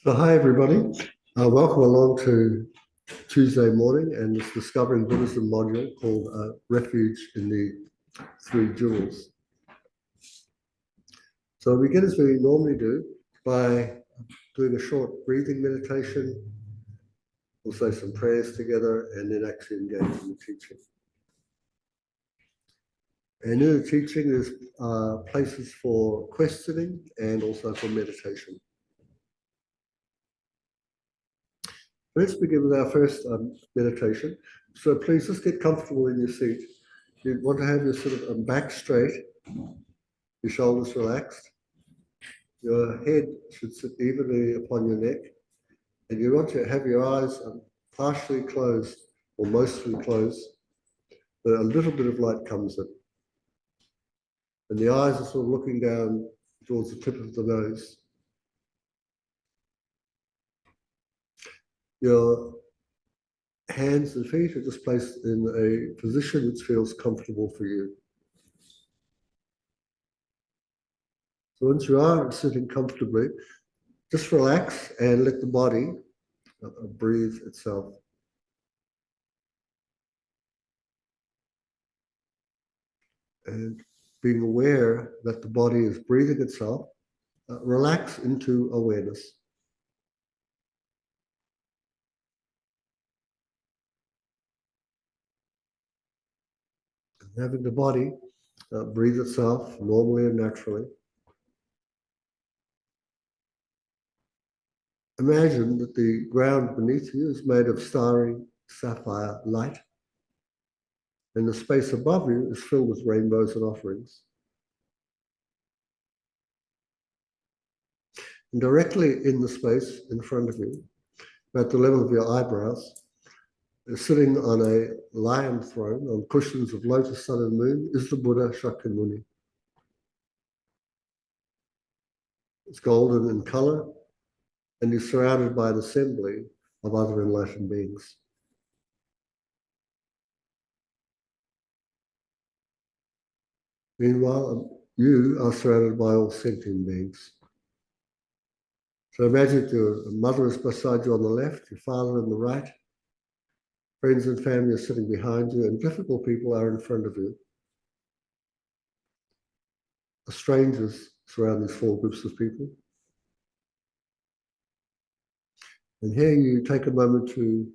So hi everybody, welcome along to Tuesday morning and this Discovering Buddhism module called Refuge in the Three Jewels. So we begin as we normally do by doing a short breathing meditation. We'll say some prayers together and then actually engage in the teaching. And in the teaching there's places for questioning and also for meditation. Let's begin with our first meditation. So please just get comfortable in your seat. You want to have your sort of back straight, your shoulders relaxed. Your head should sit evenly upon your neck. And you want to have your eyes partially closed or mostly closed, but a little bit of light comes in. And the eyes are sort of looking down towards the tip of the nose. Your hands and feet are just placed in a position which feels comfortable for you. So once you are sitting comfortably, just relax and let the body breathe itself. And being aware that the body is breathing itself, relax into awareness. And having the body breathe itself normally and naturally. Imagine that the ground beneath you is made of starry sapphire light, and the space above you is filled with rainbows and offerings. And directly in the space in front of you, at the level of your eyebrows, sitting on a lion throne on cushions of lotus, sun, and moon, is the Buddha Shakyamuni. It's golden in color, and he's surrounded by an assembly of other enlightened beings. Meanwhile, you are surrounded by all sentient beings. So imagine your mother is beside you on the left, your father on the right, friends and family are sitting behind you, and difficult people are in front of you. Strangers surround these four groups of people. And here you take a moment to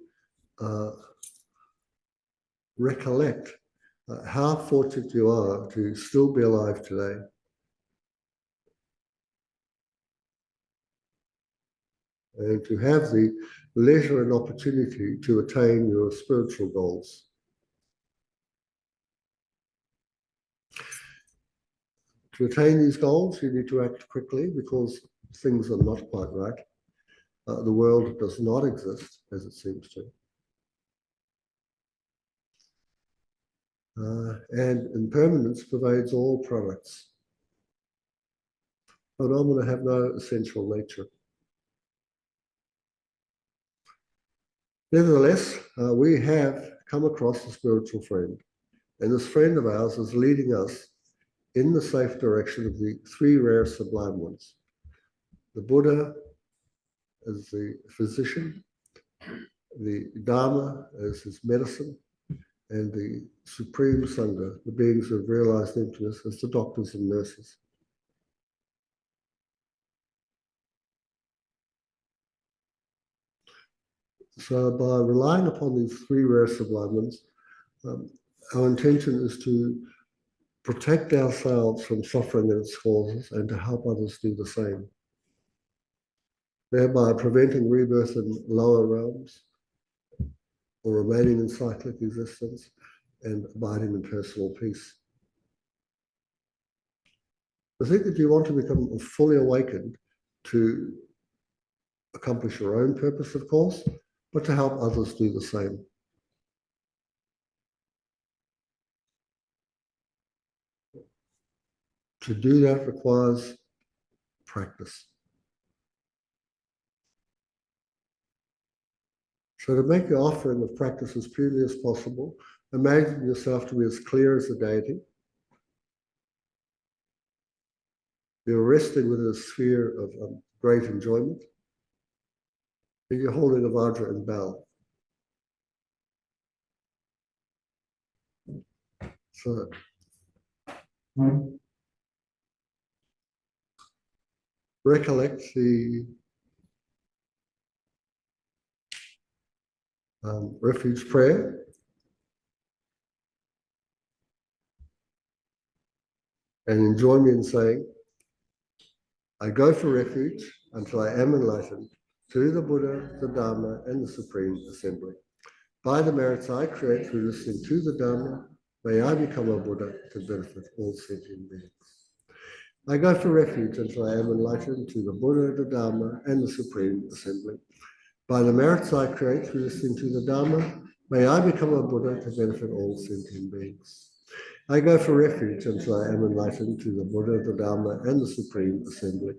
recollect how fortunate you are to still be alive today. And to have the leisure and opportunity to attain your spiritual goals. To attain these goals, you need to act quickly because things are not quite right. The world does not exist as it seems to. And impermanence pervades all products. Phenomena have no essential nature. Nevertheless, we have come across a spiritual friend, and this friend of ours is leading us in the safe direction of the three rare sublime ones. The Buddha as the physician, the Dharma as his medicine, and the Supreme Sangha, the beings who have realized emptiness, as the doctors and nurses. So by relying upon these three rare sublime ones, our intention is to protect ourselves from suffering and its causes and to help others do the same, thereby preventing rebirth in lower realms or remaining in cyclic existence and abiding in personal peace. I think that you want to become fully awakened to accomplish your own purpose, of course, but to help others do the same. To do that requires practice. So to make the offering of practice as purely as possible, imagine yourself to be as clear as a deity. You're resting within a sphere of great enjoyment. And you're holding a vajra and bell. So recollect the refuge prayer. And join me in saying, I go for refuge until I am enlightened through the Buddha, the Dharma, and the Supreme Assembly. By the merits I create through listening to the Dharma, may I become a Buddha to benefit all sentient beings. I go for refuge until I am enlightened to the Buddha, the Dharma, and the Supreme Assembly. By the merits I create through listening to the Dharma, may I become a Buddha to benefit all sentient beings. I go for refuge until I am enlightened to the Buddha, the Dharma, and the Supreme Assembly.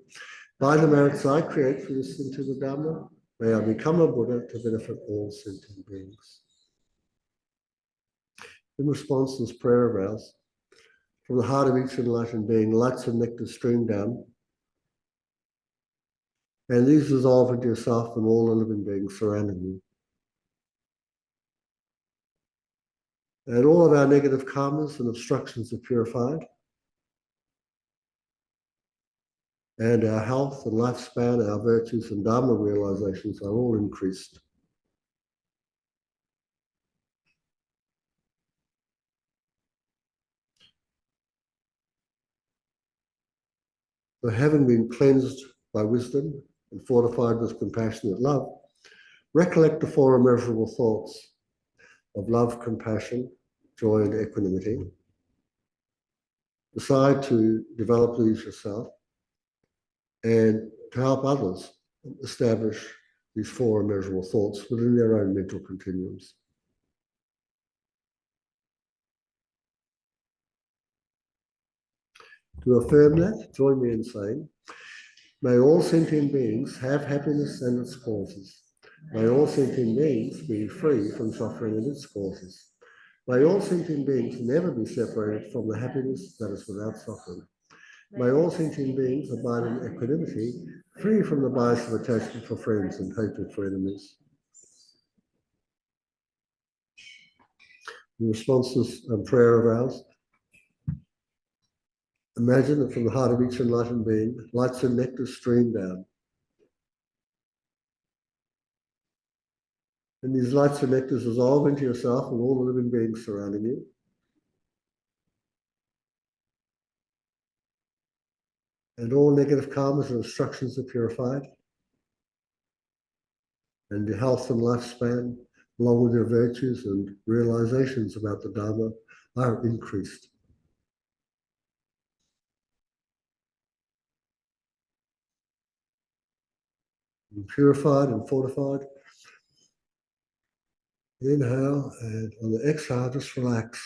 By the merits I create through listening to the Dharma, may I become a Buddha to benefit all sentient beings. In response to this prayer of ours, from the heart of each enlightened being, lights of nectar stream down, and these dissolve into yourself and all the living beings surrounding you. And all of our negative karmas and obstructions are purified. And our health and lifespan, our virtues and Dharma realizations are all increased. So having been cleansed by wisdom and fortified with compassionate love, recollect the four immeasurable thoughts of love, compassion, joy, and equanimity. Decide to develop these yourself and to help others establish these four immeasurable thoughts within their own mental continuums. To affirm that, join me in saying, may all sentient beings have happiness and its causes. May all sentient beings be free from suffering and its causes. May all sentient beings never be separated from the happiness that is without suffering. May all sentient beings abide in equanimity, free from the bias of attachment for friends and hatred for enemies. In response to this prayer of ours, imagine that from the heart of each enlightened being, lights and nectar stream down. And these lights and nectars dissolve into yourself and all the living beings surrounding you. And all negative karmas and obstructions are purified. And your health and lifespan, along with your virtues and realizations about the Dharma, are increased. And purified and fortified. Inhale, and on the exhale, just relax.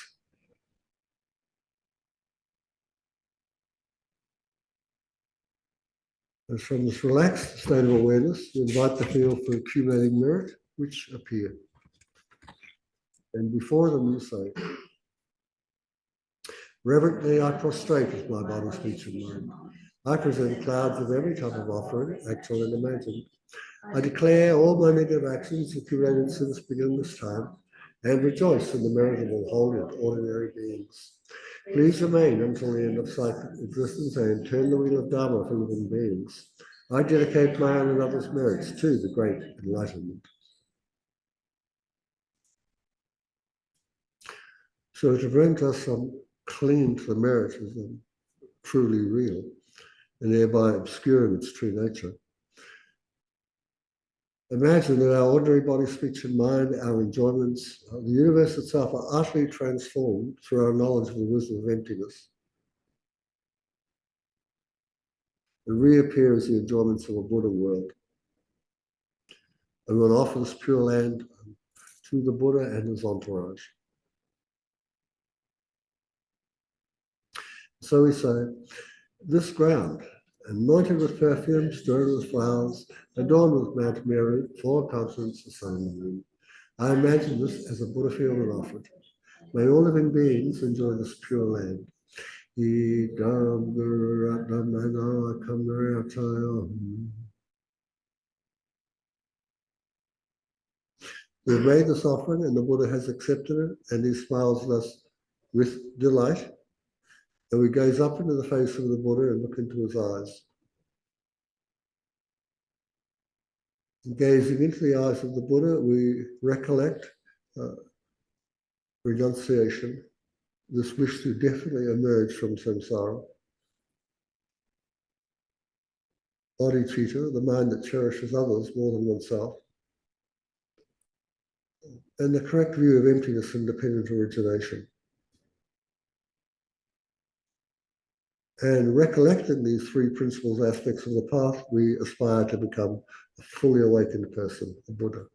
And from this relaxed state of awareness, you invite the field for accumulating merit, which appear. And before them you say, reverently I prostrate with my body, speech, and mind. I present clouds of every type of offering, actual and imagined. I declare all my negative actions accumulated since beginningless time, and rejoice in the merit of all holy and ordinary beings. Please remain until the end of cyclic existence and turn the wheel of Dharma for living beings. I dedicate my own and others' merits to the great enlightenment. So to bring us clinging to the merit as truly real, and thereby obscuring its true nature. Imagine that our ordinary body, speech, and mind, our enjoyments, the universe itself are utterly transformed through our knowledge of the wisdom of emptiness. And reappear as the enjoyments of a Buddha world. And we'll offer this pure land to the Buddha and his entourage. So we say, this ground, anointed with perfume, stirred with flowers, adorned with Mount Meru, 4 continents, the sun and the moon. I imagine this as a Buddha field and offered. May all living beings enjoy this pure land. We've made this offering and the Buddha has accepted it, and he smiles at us with delight. And we gaze up into the face of the Buddha and look into his eyes. And gazing into the eyes of the Buddha, we recollect renunciation, this wish to definitely emerge from samsara. Bodhicitta, the mind that cherishes others more than oneself. And the correct view of emptiness and dependent origination. And recollecting these three principles aspects of the path, we aspire to become a fully awakened person, a Buddha.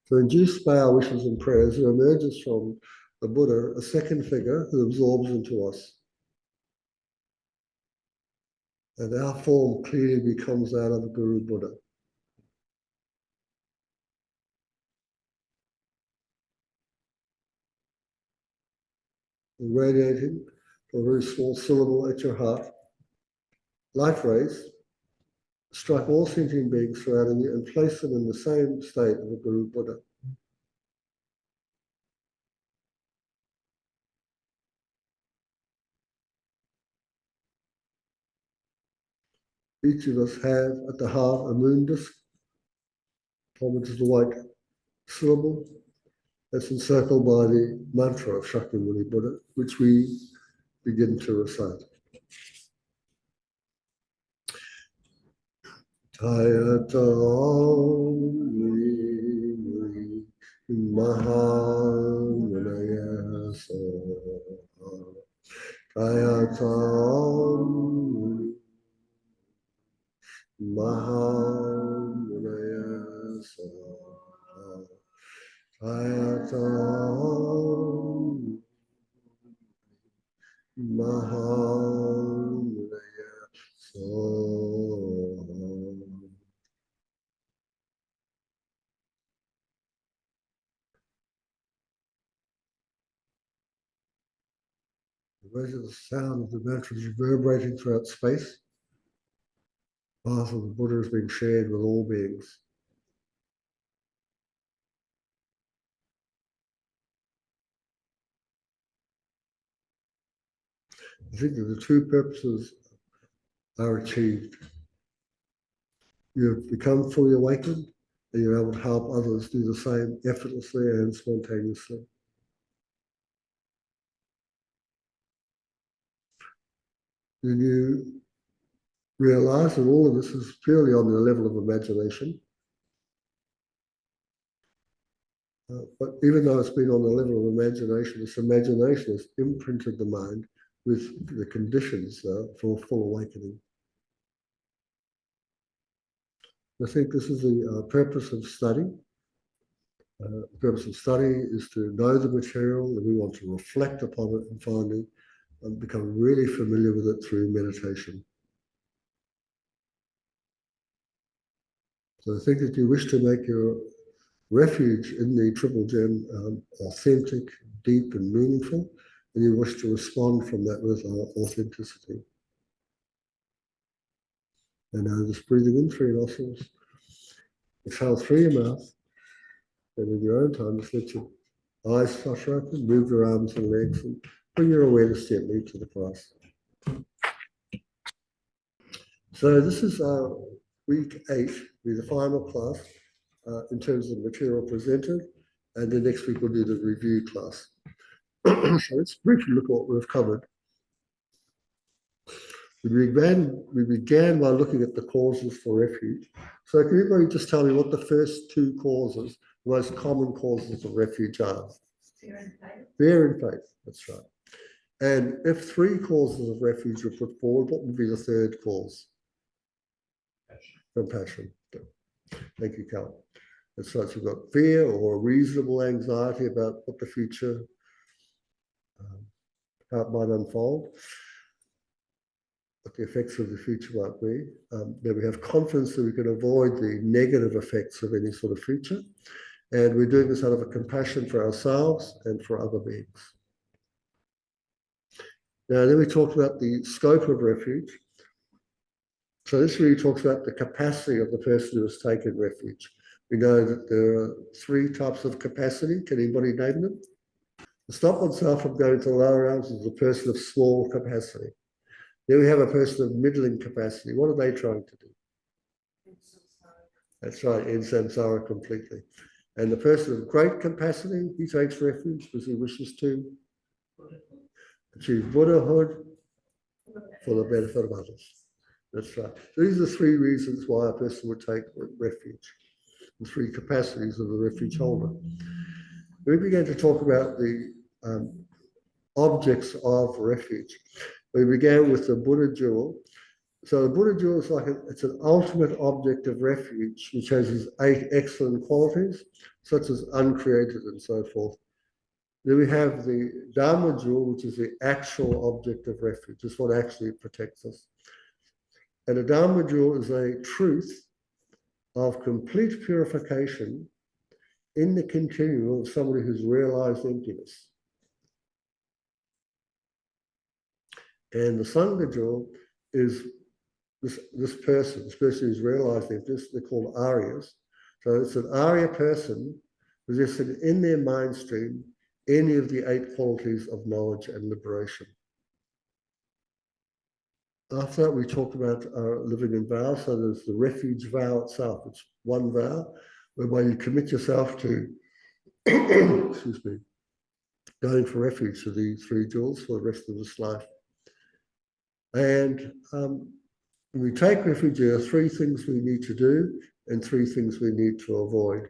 So induced by our wishes and prayers, there emerges from the Buddha a second figure who absorbs into us. And our form clearly becomes that of Guru Buddha. Radiating from a very small syllable at your heart, light rays strike all sentient beings surrounding you and place them in the same state of a Guru Buddha. Each of us have at the heart a moon disk, which is the white syllable that's encircled by the mantra of Shakyamuni Buddha, which we begin to recite. Tayatam Mahamanaya Soha Tayatam Mahamanaya Soha Tayatam Mahamanaya Soha. Imagine the sound of the mantras reverberating throughout space. The path of the Buddha is being shared with all beings. I think that the two purposes are achieved. You've become fully awakened, and you're able to help others do the same effortlessly and spontaneously. Then you realize that all of this is purely on the level of imagination. But even though it's been on the level of imagination, this imagination has imprinted the mind with the conditions for full awakening. I think this is the purpose of study. The purpose of study is to know the material, and we want to reflect upon it and finally become really familiar with it through meditation. So I think that you wish to make your refuge in the Triple Gem authentic, deep and meaningful, and you wish to respond from that with authenticity. And now just breathing in through your nostrils, exhale through your mouth, and in your own time just let your eyes flush open, move your arms and legs, and bring your awareness gently to the class. So this is week 8, be the final class in terms of material presented, and then next week we'll do the review class. So let's briefly look at what we've covered. We began by looking at the causes for refuge. So can everybody just tell me what the first 2 causes, the most common causes of refuge are? Fear and faith. Fear and faith, that's right. And if 3 causes of refuge were put forward, what would be the 3rd cause? Compassion. Thank you, Cal. And so you've got fear or reasonable anxiety about what the future, how it might unfold, what the effects of the future might be. Then we have confidence that we can avoid the negative effects of any sort of future. And we're doing this out of a compassion for ourselves and for other beings. Now, then we talked about the scope of refuge. So this really talks about the capacity of the person who has taken refuge. We know that there are 3 types of capacity. Can anybody name them? To stop oneself from going to the lower realms is a person of small capacity. Then we have a person of middling capacity. What are they trying to do? That's right, in samsara completely. And the person of great capacity, he takes refuge because he wishes to achieve Buddhahood for the benefit of others. That's right. So these are 3 reasons why a person would take refuge, the 3 capacities of the refuge holder. We began to talk about the objects of refuge. We began with the Buddha jewel. So the Buddha jewel is like it's an ultimate object of refuge, which has these 8 excellent qualities, such as uncreated and so forth. Then we have the Dharma jewel, which is the actual object of refuge. It's what actually protects us. And a Dharma jewel is a truth of complete purification in the continuum of somebody who's realized emptiness. And the Sangha jewel is this person who's realized emptiness. They're called Aryas. So it's an Arya person possessing in their mind stream any of the 8 qualities of knowledge and liberation. After that, we talked about living in vows. So there's the refuge vow itself. It's one vow whereby you commit yourself to, excuse me, going for refuge to the 3 jewels for the rest of this life. And when we take refuge, there are 3 things we need to do and 3 things we need to avoid.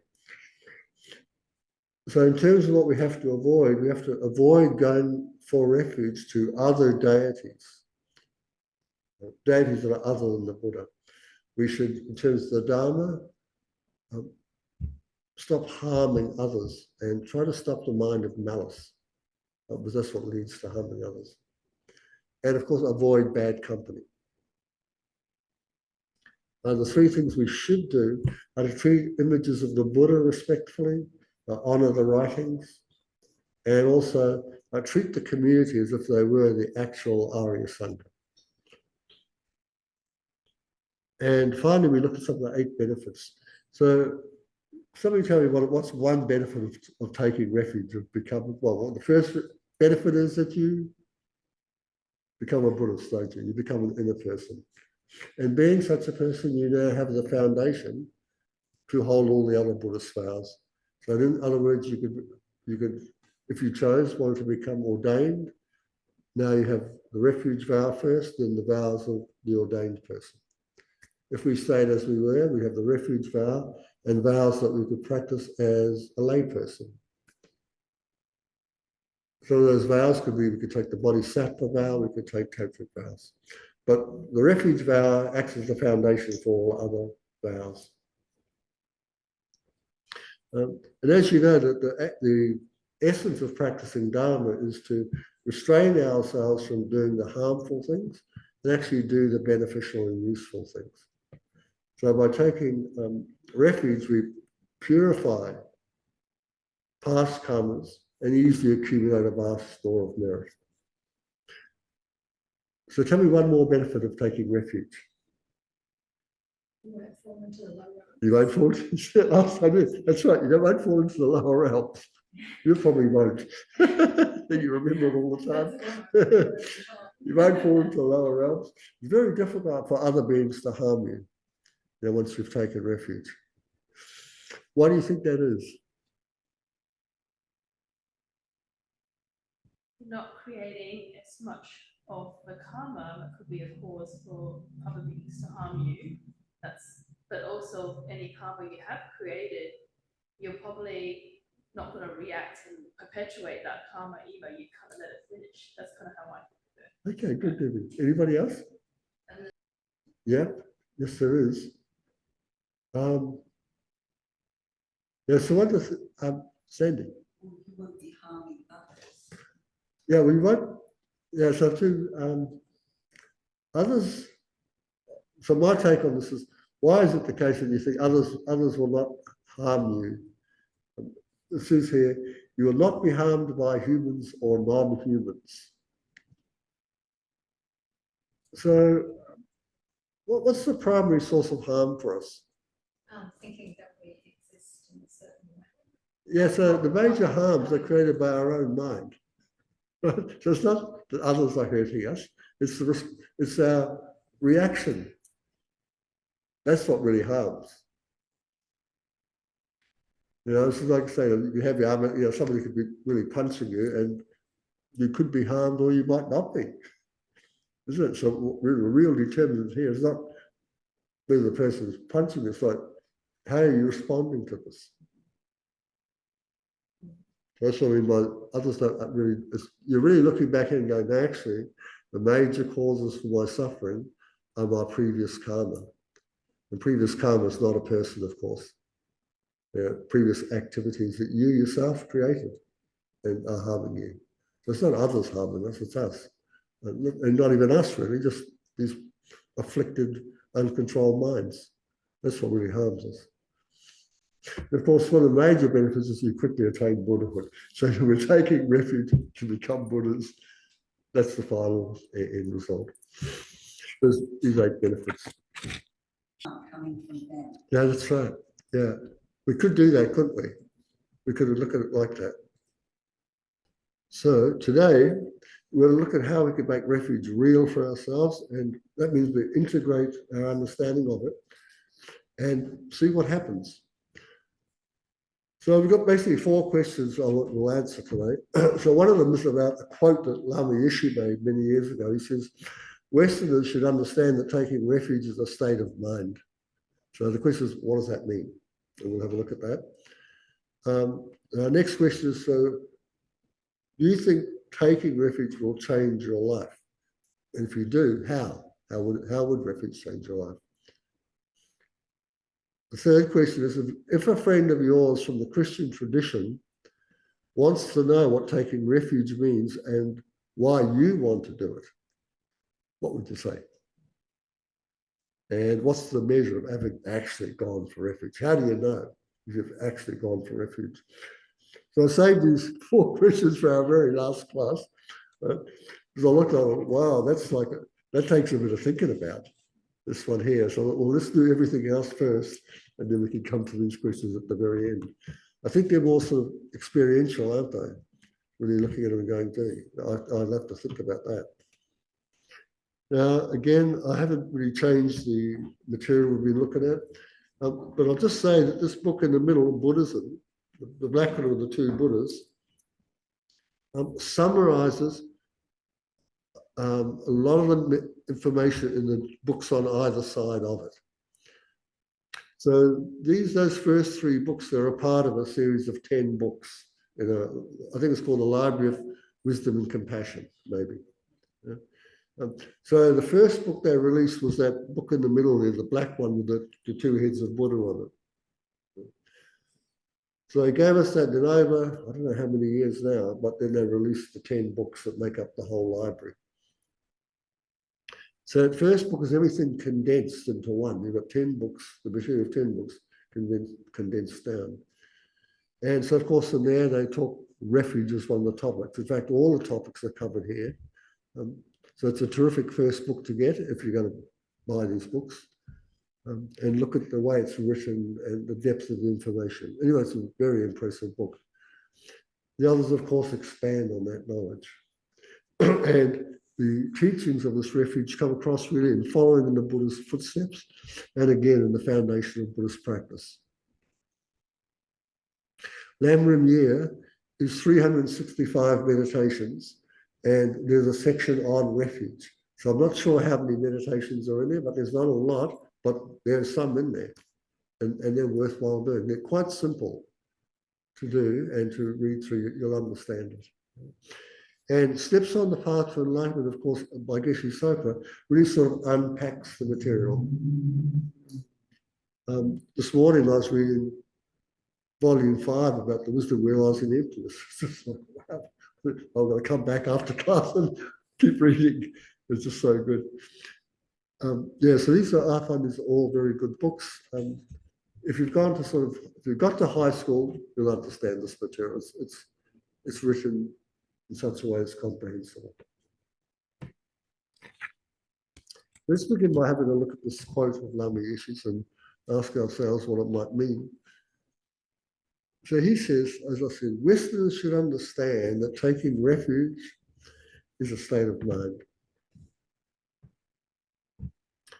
So in terms of what we have to avoid going for refuge to other deities that are other than the Buddha. We should, in terms of the Dharma, stop harming others and try to stop the mind of malice, because that's what leads to harming others. And of course, avoid bad company. The 3 things we should do are to treat images of the Buddha respectfully, honor the writings, and also treat the community as if they were the actual Arya Sangha. And finally, we look at some of the 8 benefits. So somebody tell me what's one benefit of taking refuge, of becoming, well, the first benefit is that you become a Buddhist, don't you? You become an inner person. And being such a person, you now have the foundation to hold all the other Buddhist vows. So in other words, you could, if you chose, wanted to become ordained, now you have the refuge vow first, then the vows of the ordained person. If we stayed as we were, we have the refuge vow and vows that we could practice as a lay person. So those vows could be, we could take the Bodhisattva vow, we could take tantric vows. But the refuge vow acts as the foundation for all other vows. And as you know, the essence of practicing Dharma is to restrain ourselves from doing the harmful things and actually do the beneficial and useful things. So by taking refuge, we purify past karmas and easily accumulate a vast store of merit. So tell me one more benefit of taking refuge. You won't fall into the lower realms. You won't fall into that's right, you won't fall into the lower realms. You probably won't. Then you remember it all the time. You won't fall into the lower realms. It's very difficult for other beings to harm you, once you've taken refuge. Why do you think that is? Not creating as much of the karma that could be a cause for other beings to harm you. But also any karma you have created, you're probably not going to react and perpetuate that karma either. You kind of let it finish. That's kind of how I think of it. Okay, good, Debbie. Anybody else? Yeah, yes, there is. Yeah, so what does Sandy? You won't be harming others. Yeah, we won't. Yeah, so to others. So my take on this is, why is it the case that you think others will not harm you? It says here, you will not be harmed by humans or non-humans. So what's the primary source of harm for us? Thinking that we exist in a certain way. Yeah, so the major harms are created by our own mind. Right? So it's not that others are hurting us, it's our reaction. That's what really harms. You know, it's like saying you have your arm, you know, somebody could be really punching you and you could be harmed or you might not be. Isn't it? So the real determinant here is not whether the person is punching, it's like, how are you responding to this? That's what I mean by others don't really, you're really looking back and going, actually, the major causes for my suffering are my previous karma. And previous karma is not a person, of course. Previous activities that you yourself created and are harming you. So it's not others harming us, it's us. And not even us, really, just these afflicted, uncontrolled minds. That's what really harms us. And of course, one of the major benefits is you quickly attain Buddhahood. So we're taking refuge to become Buddhas. That's the final end result. There's these 8 benefits. Coming from them. Yeah, that's right. Yeah. We could do that, couldn't we? We could look at it like that. So today, we're going to look at how we can make refuge real for ourselves, and that means we integrate our understanding of it and see what happens. So we've got basically 4 questions I will answer today. So one of them is about a quote that Lama Yeshe made many years ago. He says, Westerners should understand that taking refuge is a state of mind. So the question is, what does that mean? And we'll have a look at that. Our next question is, so do you think taking refuge will change your life? And if you do, how? How would refuge change your life? The third question is, if a friend of yours from the Christian tradition wants to know what taking refuge means and why you want to do it, what would you say? And what's the measure of having actually gone for refuge? How do you know if you've actually gone for refuge? So I saved these 4 questions for our very last class. Because I looked at it, wow, that takes a bit of thinking about, this one here. So well, let's do everything else first, and then we can come to these questions at the very end. I think they're more sort of experiential, aren't they? Really looking at them and going, gee, I'd have to think about that. Now, again, I haven't really changed the material we've been looking at, but I'll just say that this book in the middle, Buddhism, the black one of the 2 Buddhas, summarizes a lot of the information in the books on either side of it. So those first 3 books, they're a part of a series of 10 books. I think it's called the Library of Wisdom and Compassion, maybe. Yeah. So the first book they released was that book in the middle there, the black one with the 2 heads of Buddha on it. So they gave us that in over, I don't know how many years now, but then they released the 10 books that make up the whole library. So that first book is everything condensed into one. You've got 10 books, the material of 10 books condensed down. And so, of course, from there, they talk refuge as one of the topics. In fact, all the topics are covered here. So it's a terrific first book to get if you're going to buy these books. And look at the way it's written and the depth of the information. Anyway, it's a very impressive book. The others, of course, expand on that knowledge. And the teachings of this refuge come across really in following in the Buddha's footsteps and again in the foundation of Buddhist practice. Lam Year is 365 meditations and there's a section on refuge. So I'm not sure how many meditations are in there, but there's not a lot, but there's some in there and they're worthwhile doing. They're quite simple to do and to read through, you'll understand it. And Steps on the Path to Enlightenment, of course, by Geshe Sopa, really sort of unpacks the material. This morning I was reading volume 5 about the wisdom realizing emptiness. I'm going to come back after class and keep reading. It's just so good. Yeah, so these are, I find these are all very good books. If you've got to high school, you'll understand this material. It's written in such a way as comprehensible. Let's begin by having a look at this quote of Lama Yeshe's and ask ourselves what it might mean. So he says, as I said, Westerners should understand that taking refuge is a state of mind.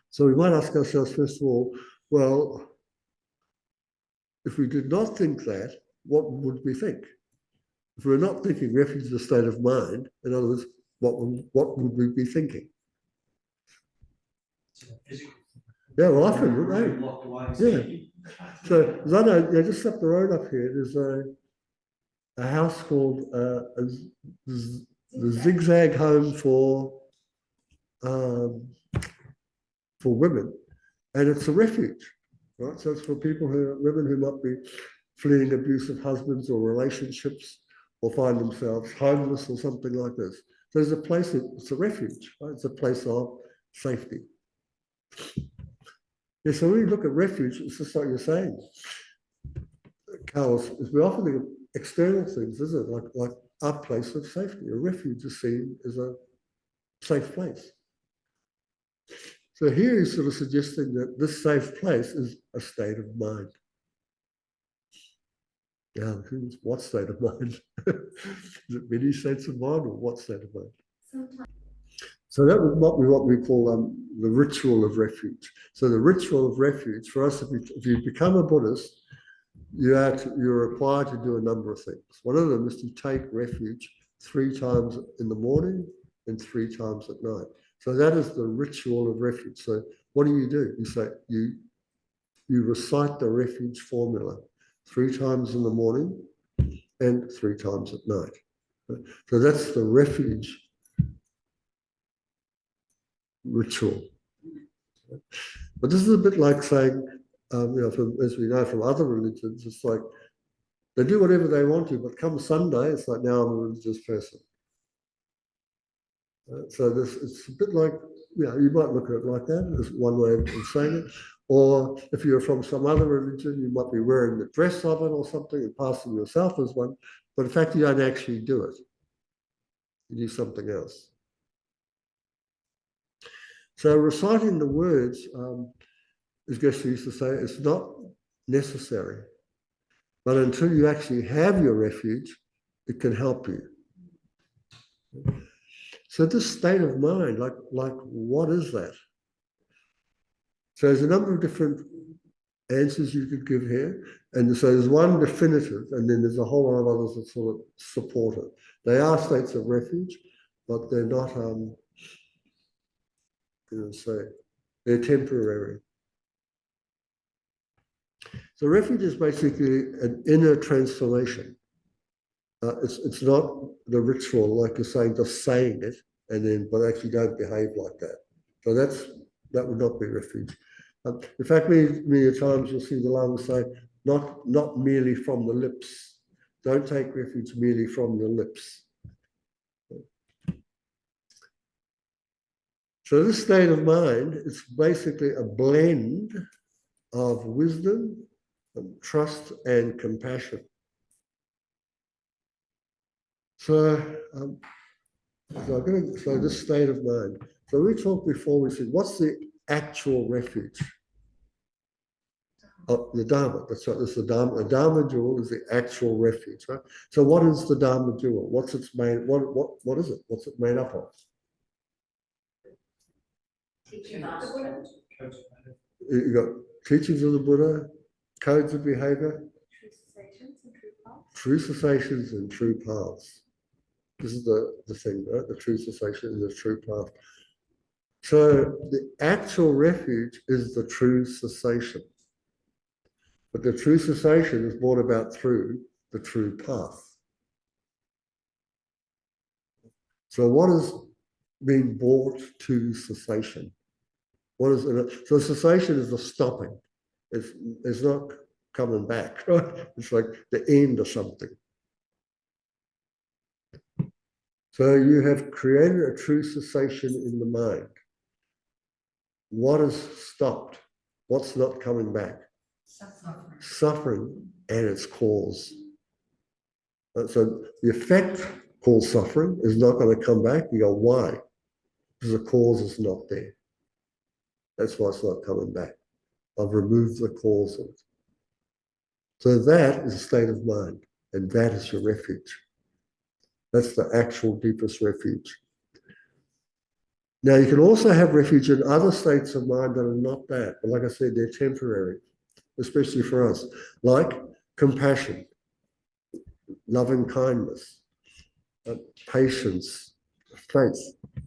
So we might ask ourselves, first of all, well, if we did not think that, what would we think? If we're not thinking refuge is a state of mind, in other words, what would we be thinking? Yeah, well, often, wouldn't they? Yeah. So, I know, just up the road up here, there's a house called the Zigzag Home for women, and it's a refuge, right? So it's for women who might be fleeing abusive husbands or relationships, or find themselves homeless or something like this. So there's a place, it's a refuge, right? It's a place of safety. Yeah, so when you look at refuge, it's just like you're saying, Carlos, we often think of external things, isn't it? Like our place of safety. A refuge is seen as a safe place. So here he's sort of suggesting that this safe place is a state of mind. Yeah, what state of mind? Is it many states of mind, or what state of mind? Sometimes. So that would not be what we call the ritual of refuge. So the ritual of refuge, for us, if you become a Buddhist, you're required to do a number of things. One of them is to take refuge 3 times in the morning and 3 times at night. So that is the ritual of refuge. So what do? You say, you recite the refuge formula 3 times in the morning and 3 times at night. So that's the refuge ritual. But this is a bit like saying, as we know from other religions, it's like they do whatever they want to, but come Sunday, it's like, now I'm a religious person. So it's a bit like, you might look at it like that, as one way of saying it. Or if you're from some other religion, you might be wearing the dress of it or something and passing yourself as one, but in fact, you don't actually do it. You do something else. So reciting the words, as Geshe used to say, it's not necessary. But until you actually have your refuge, it can help you. So this state of mind, like what is that? So there's a number of different answers you could give here. And so there's one definitive, and then there's a whole lot of others that sort of support it. They are states of refuge, but they're not, they're temporary. So refuge is basically an inner transformation. It's not the ritual, like you're saying, just saying it, but actually don't behave like that. So that would not be refuge. In fact, many times you'll see the Lama say, not merely from the lips. Don't take refuge merely from your lips. So this state of mind is basically a blend of wisdom, trust, and compassion. So this state of mind. So we talked before, we said, what's the actual refuge? Oh, the Dharma, that's right, that's the Dharma. The Dharma jewel is the actual refuge, right? So what is the Dharma jewel? What is it? What's it made up of? Teaching of the Buddha. You've got teachings of the Buddha, codes of behavior, true cessations and true paths. This is the thing, right? The true cessation and the true path. So the actual refuge is the true cessation. But the true cessation is brought about through the true path. So what is being brought to cessation? What is it? So cessation is the stopping. It's not coming back, right? It's like the end of something. So you have created a true cessation in the mind. What is stopped? What's not coming back? Suffering and its cause. So the effect called suffering is not going to come back. You go, why? Because the cause is not there. That's why it's not coming back. I've removed the cause of it. So that is a state of mind, and that is your refuge. That's the actual deepest refuge. Now, you can also have refuge in other states of mind that are not that, but like I said, they're temporary, especially for us, like compassion, loving kindness, patience, faith.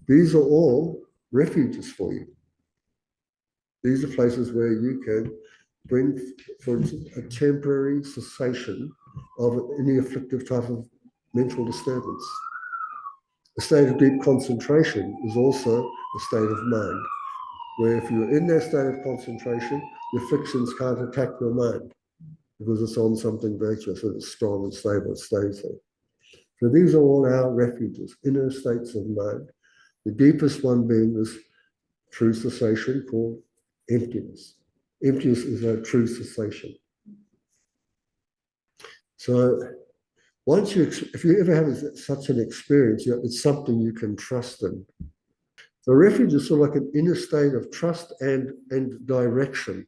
These are all refuges for you. These are places where you can bring, for instance, a temporary cessation of any afflictive type of mental disturbance. A state of deep concentration is also a state of mind, where if you're in that state of concentration, the afflictions can't attack your mind because it's on something virtuous and it's strong and stable, it stays there. So these are all our refuges, inner states of mind. The deepest one being this true cessation called emptiness. Emptiness is a true cessation. So once if you ever have such an experience, it's something you can trust in. The refuge is sort of like an inner state of trust and direction.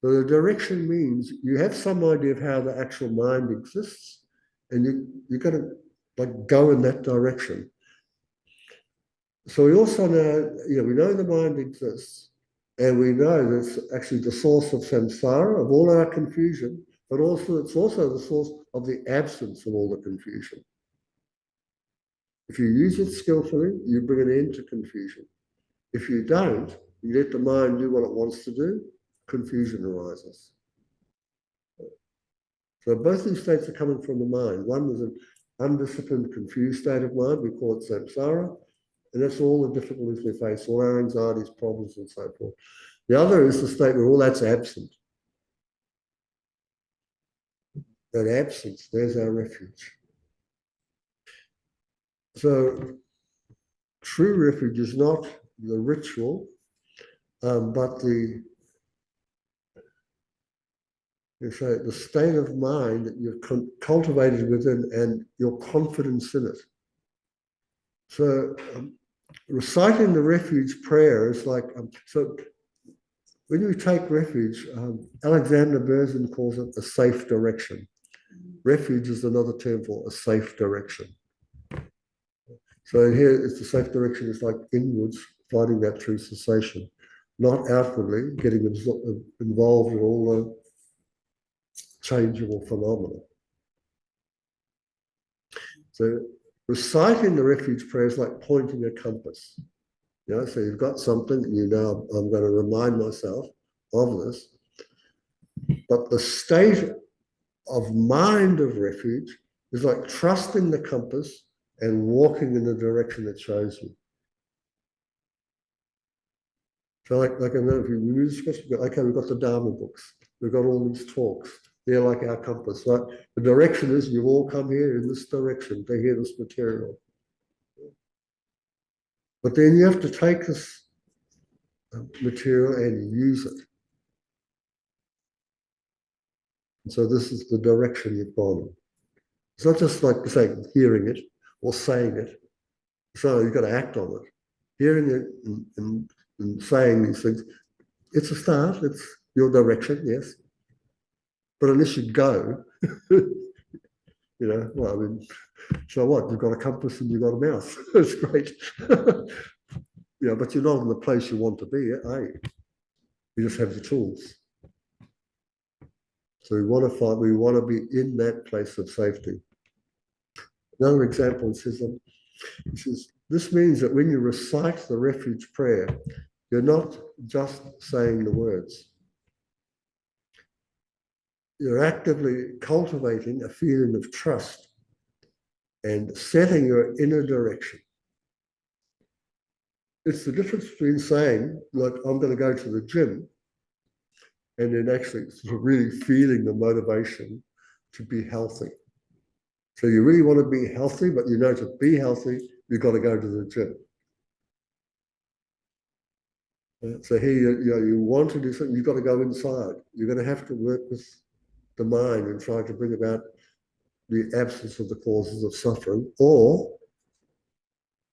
So the direction means you have some idea of how the actual mind exists, and you got to like go in that direction. So we also know, we know the mind exists, and we know that it's actually the source of samsara, of all our confusion, but also it's also the source of the absence of all the confusion. If you use it skillfully, you bring an end to confusion. If you don't, you let the mind do what it wants to do, confusion arises. So both these states are coming from the mind. One is an undisciplined, confused state of mind, we call it samsara, and that's all the difficulties we face, all our anxieties, problems, and so forth. The other is the state where all that's absent. That absence, there's our refuge. So true refuge is not the ritual, but the state of mind that you've cultivated within and your confidence in it. So reciting the refuge prayer is like, so when you take refuge, Alexander Berzin calls it a safe direction. Refuge is another term for a safe direction. So here it's the safe direction is like inwards, finding that true cessation, not outwardly getting involved in all the changeable phenomena. So reciting the refuge prayer is like pointing a compass. So you've got something, and I'm going to remind myself of this. But the state of mind of refuge is like trusting the compass and walking in the direction it shows you. So like I know if you use this, okay, we've got the Dharma books, we've got all these talks, they're like our compass, right? The direction is you've all come here in this direction to hear this material. But then you have to take this material and use it. And so this is the direction you've gone in. It's not just like saying hearing it or saying it. So you've got to act on it. Hearing it and saying these things, it's a start, it's your direction, yes. But unless you go, well, I mean, so what? You've got a compass and you've got a mouth. That's great. But you're not in the place you want to be, are you? You just have the tools. So we want to be in that place of safety. Another example says, this means that when you recite the refuge prayer, you're not just saying the words. You're actively cultivating a feeling of trust and setting your inner direction. It's the difference between saying, like, I'm going to go to the gym, and then actually sort of really feeling the motivation to be healthy. So you really want to be healthy, but to be healthy, you've got to go to the gym. So here, you want to do something, you've got to go inside. You're going to have to work with the mind and try to bring about the absence of the causes of suffering, or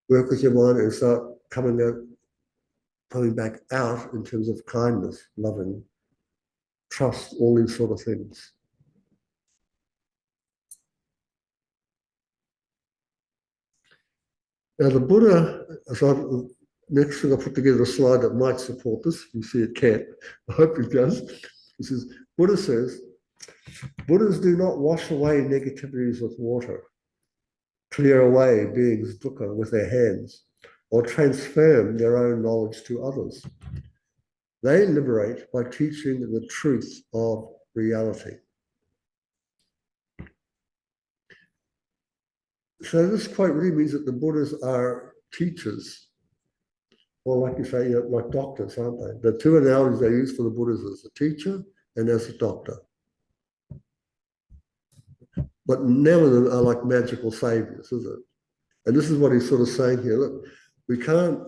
work with your mind and start coming out coming back out in terms of kindness, loving, trust, all these sort of things. Now the Buddha, next thing I put together a slide that might support this. You see it can't. I hope it does. This is, Buddha says, Buddhas do not wash away negativities with water, clear away beings dukkha with their hands, or transform their own knowledge to others. They liberate by teaching the truth of reality. So this quite really means that the Buddhas are teachers, or like you say, like doctors, aren't they? The two analogies they use for the Buddhas is a teacher and as a doctor. But none of them are like magical saviors, is it? And this is what he's sort of saying here. Look, we can't,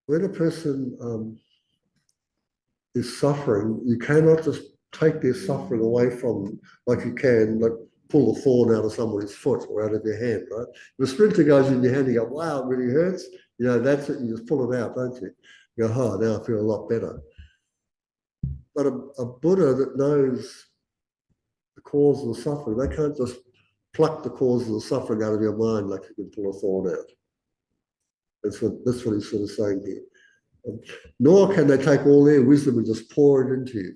when a person is suffering, you cannot just take their suffering away from them like you can, like pull a thorn out of somebody's foot or out of their hand, right? If a splinter goes in your hand, you go, wow, it really hurts. You know, that's it, you just pull it out, don't you? You go, oh, now I feel a lot better. But a Buddha that knows the cause of the suffering, they can't just pluck the cause of the suffering out of your mind like you can pull a thorn out. That's what he's sort of saying here. Nor can they take all their wisdom and just pour it into you,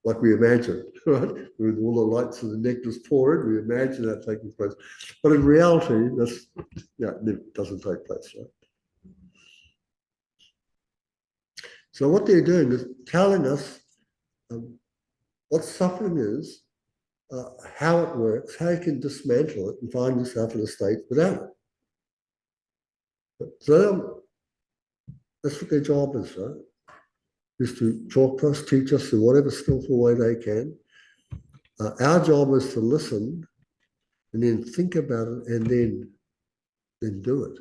like we imagine, right? With all the lights and the nectars pour in, we imagine that taking place. But in reality, it doesn't take place, right? So what they're doing is telling us what suffering is, how it works, how you can dismantle it and find yourself in a state without it. So that's what their job is, right? Is to talk to us, teach us in whatever skillful way they can. Our job is to listen and then think about it and then do it.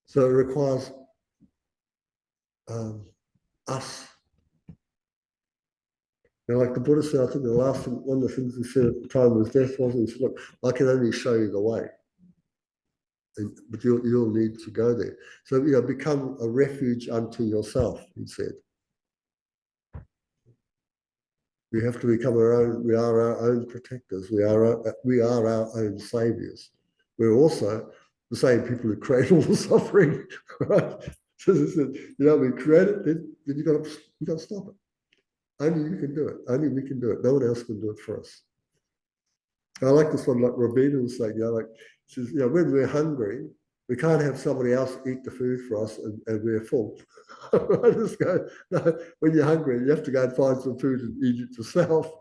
So it requires us. Now, like the Buddha said, I think the last thing, one of the things he said at the time of his death was, he said, look, I can only show you the way. But you'll need to go there. So, become a refuge unto yourself, he said. We have to become we are our own protectors. We are our own saviors. We're also the same people who create all the suffering, right? So we create it, then you got to stop it. Only you can do it. Only we can do it. No one else can do it for us. I like this one, like Robina was saying, she says, when we're hungry, we can't have somebody else eat the food for us and we're full. I just go, no, when you're hungry, you have to go and find some food and eat it yourself,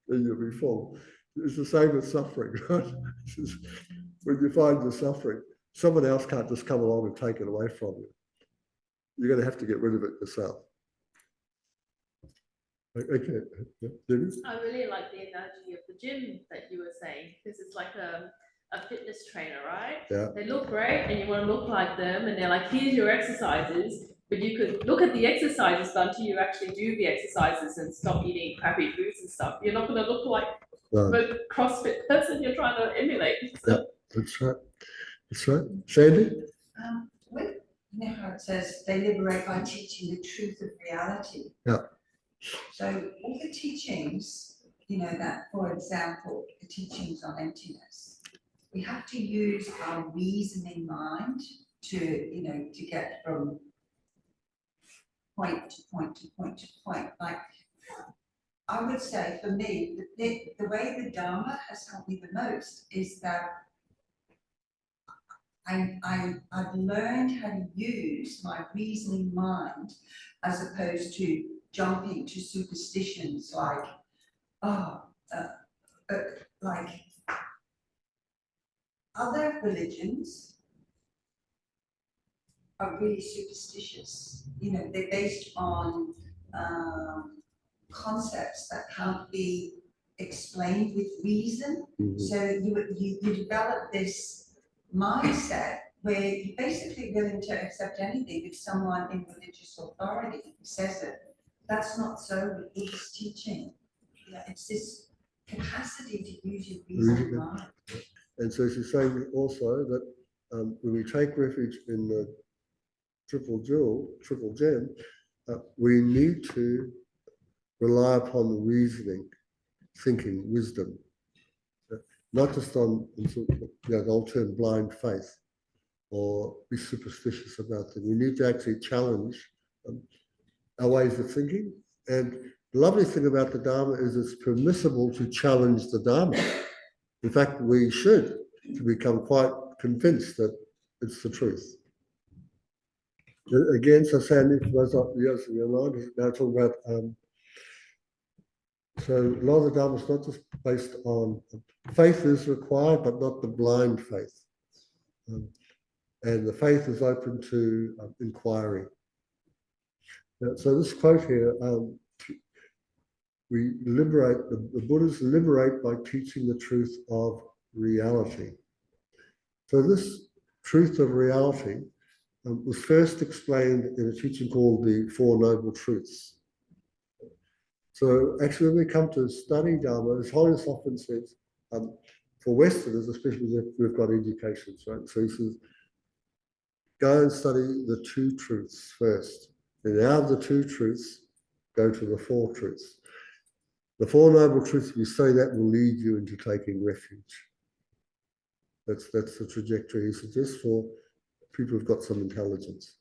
then you'll be full. It's the same with suffering, right? When you find you're suffering, someone else can't just come along and take it away from you. You're going to have to get rid of it yourself. Okay. I really like the analogy of the gym that you were saying, because it's like a fitness trainer, right? Yeah. They look great and you want to look like them, and they're like, here's your exercises, but you could look at the exercises, but until you actually do the exercises and stop eating crappy foods and stuff, you're not going to look like the CrossFit person you're trying to emulate. So. Yeah, that's right. That's right. Sandy? How it says they liberate by teaching the truth of reality. Yeah. So all the teachings, that, for example, the teachings on emptiness, we have to use our reasoning mind to get from point to point to point to point. Like, I would say for me, the way the Dharma has helped me the most is that I've learned how to use my reasoning mind as opposed to jumping to superstitions like other religions are really superstitious. They're based on concepts that can't be explained with reason. Mm-hmm. So you develop this mindset where you're basically willing to accept anything if someone in religious authority says it. That's not so with Buddhist teaching. It's this capacity to use your reason mind. And so she's saying also that when we take refuge in the triple gem, we need to rely upon reasoning, thinking, wisdom, not just on the old term blind faith or be superstitious about them. We need to actually challenge our ways of thinking. And the lovely thing about the Dharma is it's permissible to challenge the Dharma. In fact, we should to become quite convinced that it's the truth. Again, so Sandy, for those of you in your mind, is now talking about, so a lot of the Dharma is not just based on, faith is required, but not the blind faith. And the faith is open to inquiry. So this quote here, we liberate, the Buddhists liberate by teaching the truth of reality. So this truth of reality was first explained in a teaching called the Four Noble Truths. So actually when we come to study Dharma, His Holiness often says, for Westerners, especially if we've got educations, right? So he says, go and study the two truths first. And out of the two truths, go to the four truths. The Four Noble Truths, we say that will lead you into taking refuge. That's the trajectory he suggests for people who've got some intelligence.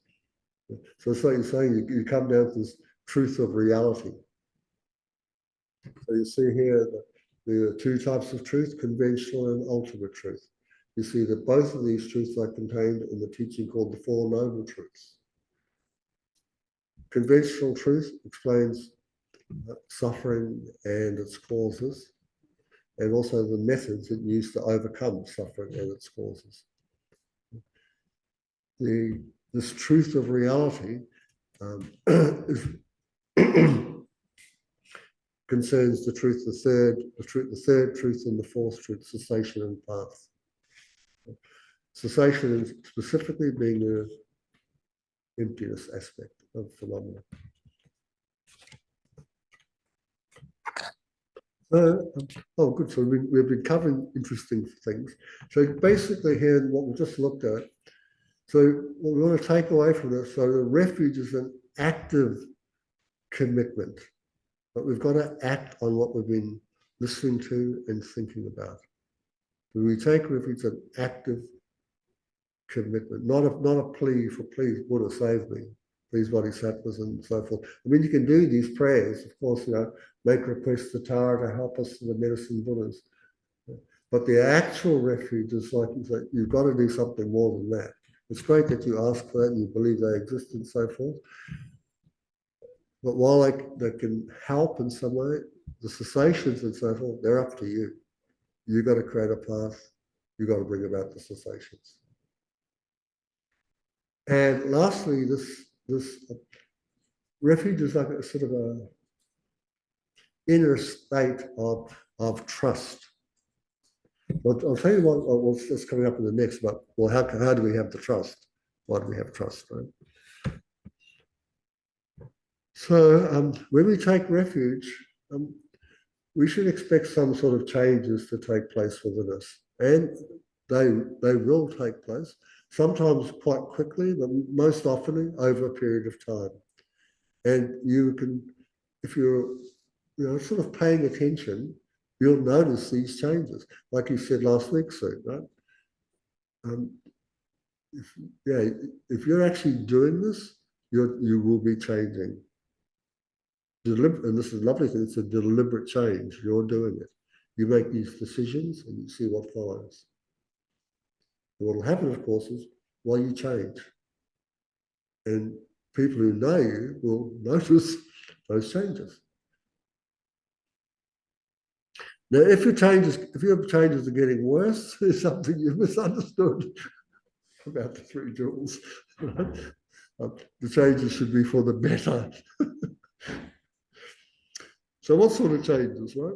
So it's like you're saying, you come down to this truth of reality. So you see here the two types of truth, conventional and ultimate truth. You see that both of these truths are contained in the teaching called the Four Noble Truths. Conventional truth explains suffering and its causes, and also the methods it used to overcome suffering and its causes. This truth of reality concerns the truth, the third truth and the fourth truth, cessation and path. Cessation is specifically being the emptiness aspect of phenomena. Oh, good. So we've been covering interesting things. So basically here, what we just looked at, so what we want to take away from this, so the refuge is an active commitment, but we've got to act on what we've been listening to and thinking about. When we take refuge, it's an active commitment, not a plea for please, Buddha, save me, please, bodhisattvas, and so forth. I mean, you can do these prayers, of course, make requests to Tara to help us to the medicine Buddhas. But the actual refuge is like you've got to do something more than that. It's great that you ask for that and you believe they exist and so forth. But while they can help in some way, the cessations and so forth, they're up to you. You've got to create a path. You've got to bring about the cessations. And lastly, this refuge is like a sort of a inner state of trust. I'll tell you what's coming up in the next, but well, how do we have the trust? Why do we have trust, right? So when we take refuge, we should expect some sort of changes to take place within us. And they will take place, sometimes quite quickly, but most often over a period of time. And you can, if you're sort of paying attention, you'll notice these changes. Like you said last week, Sue, right? If you're actually doing this, you will be changing. And this is a lovely thing, it's a deliberate change. You're doing it. You make these decisions and you see what follows. And what will happen, of course, is while you change. And people who know you will notice those changes. Now, if your changes are getting worse, there's something you've misunderstood about the three jewels. Right? The changes should be for the better. So what sort of changes, right?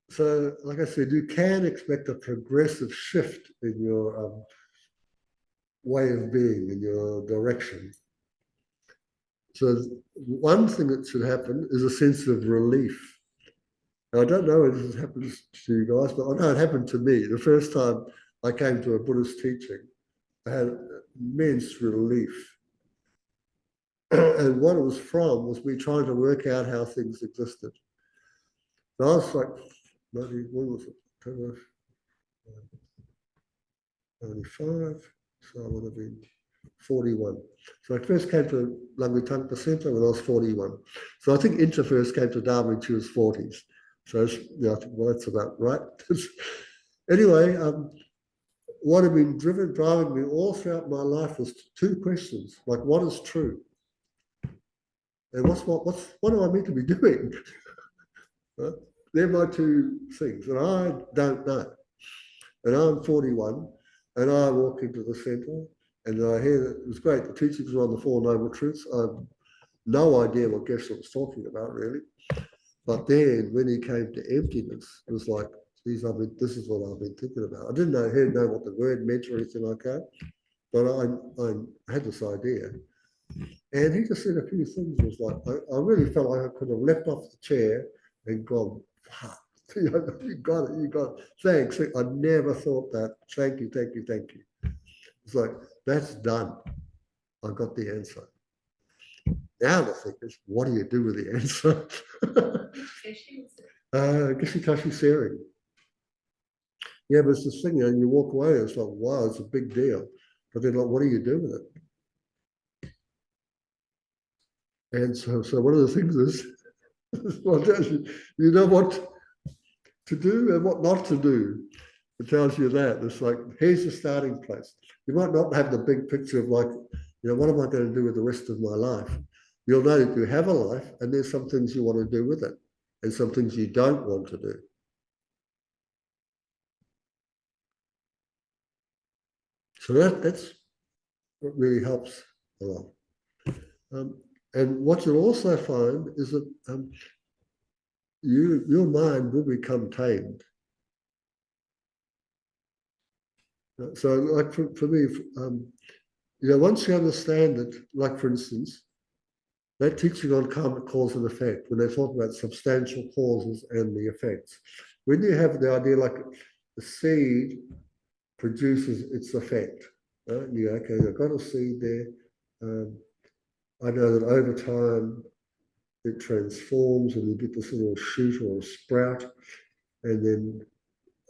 So, like I said, you can expect a progressive shift in your way of being, in your direction. So one thing that should happen is a sense of relief. Now, I don't know if this happens to you guys, but I know it happened to me. The first time I came to a Buddhist teaching, I had immense relief. And what it was from was me trying to work out how things existed. So I was like, maybe, what was it? 95, so I would have been 41. So I first came to Langri Tangpa Centre when I was 41. So I think Intra first came to Dharma when she was 40s. So yeah, I think, well, that's about right. Anyway, what had been driving me all throughout my life was two questions, like what is true? And what do I mean to be doing? Right? They're my two things, and I don't know. And I'm 41, and I walk into the centre, and I hear that it was great. The teachings were on the Four Noble Truths. I have no idea what Geshe was talking about, really. But then when he came to emptiness, it was like, geez, this is what I've been thinking about. I didn't know what the word meant or anything like that, but I had this idea. And he just said a few things. It was like, I really felt like I could have leapt off the chair and gone, wow, you got it. Thanks. I never thought that. Thank you. It's like, that's done. I got the answer. Now the thing is, what do you do with the answer? Geshitashi Seri. Yeah, but it's this thing, you walk away, it's like, wow, it's a big deal. But then, like, what do you do with it? And so one of the things is, well, you know what to do and what not to do. It tells you that. It's like, here's the starting place. You might not have the big picture of like, what am I going to do with the rest of my life? You'll know that you have a life and there's some things you want to do with it and some things you don't want to do. So that's what really helps a lot. And what you'll also find is that your mind will become tamed. So like for me, once you understand it, like for instance, that teaching on karmic cause and effect, when they talk about substantial causes and the effects, when you have the idea like the seed produces its effect, you go, okay, I've got a seed there. I know that over time it transforms and you get this little shoot or a sprout, and then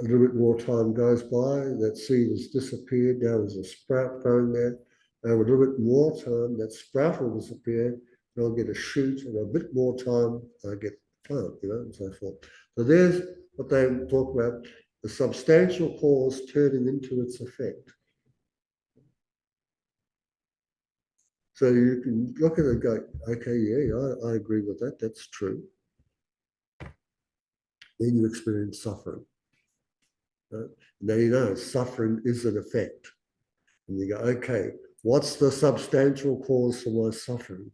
a little bit more time goes by, that seed has disappeared, now there's a sprout growing there, and with a little bit more time, that sprout will disappear, and I'll get a shoot, and a bit more time, I get plant, and so forth. So there's what they talk about, the substantial cause turning into its effect. So you can look at it and go, okay, yeah, I agree with that, that's true. Then you experience suffering. Right? Now you know suffering is an effect. And you go, okay, what's the substantial cause for my suffering?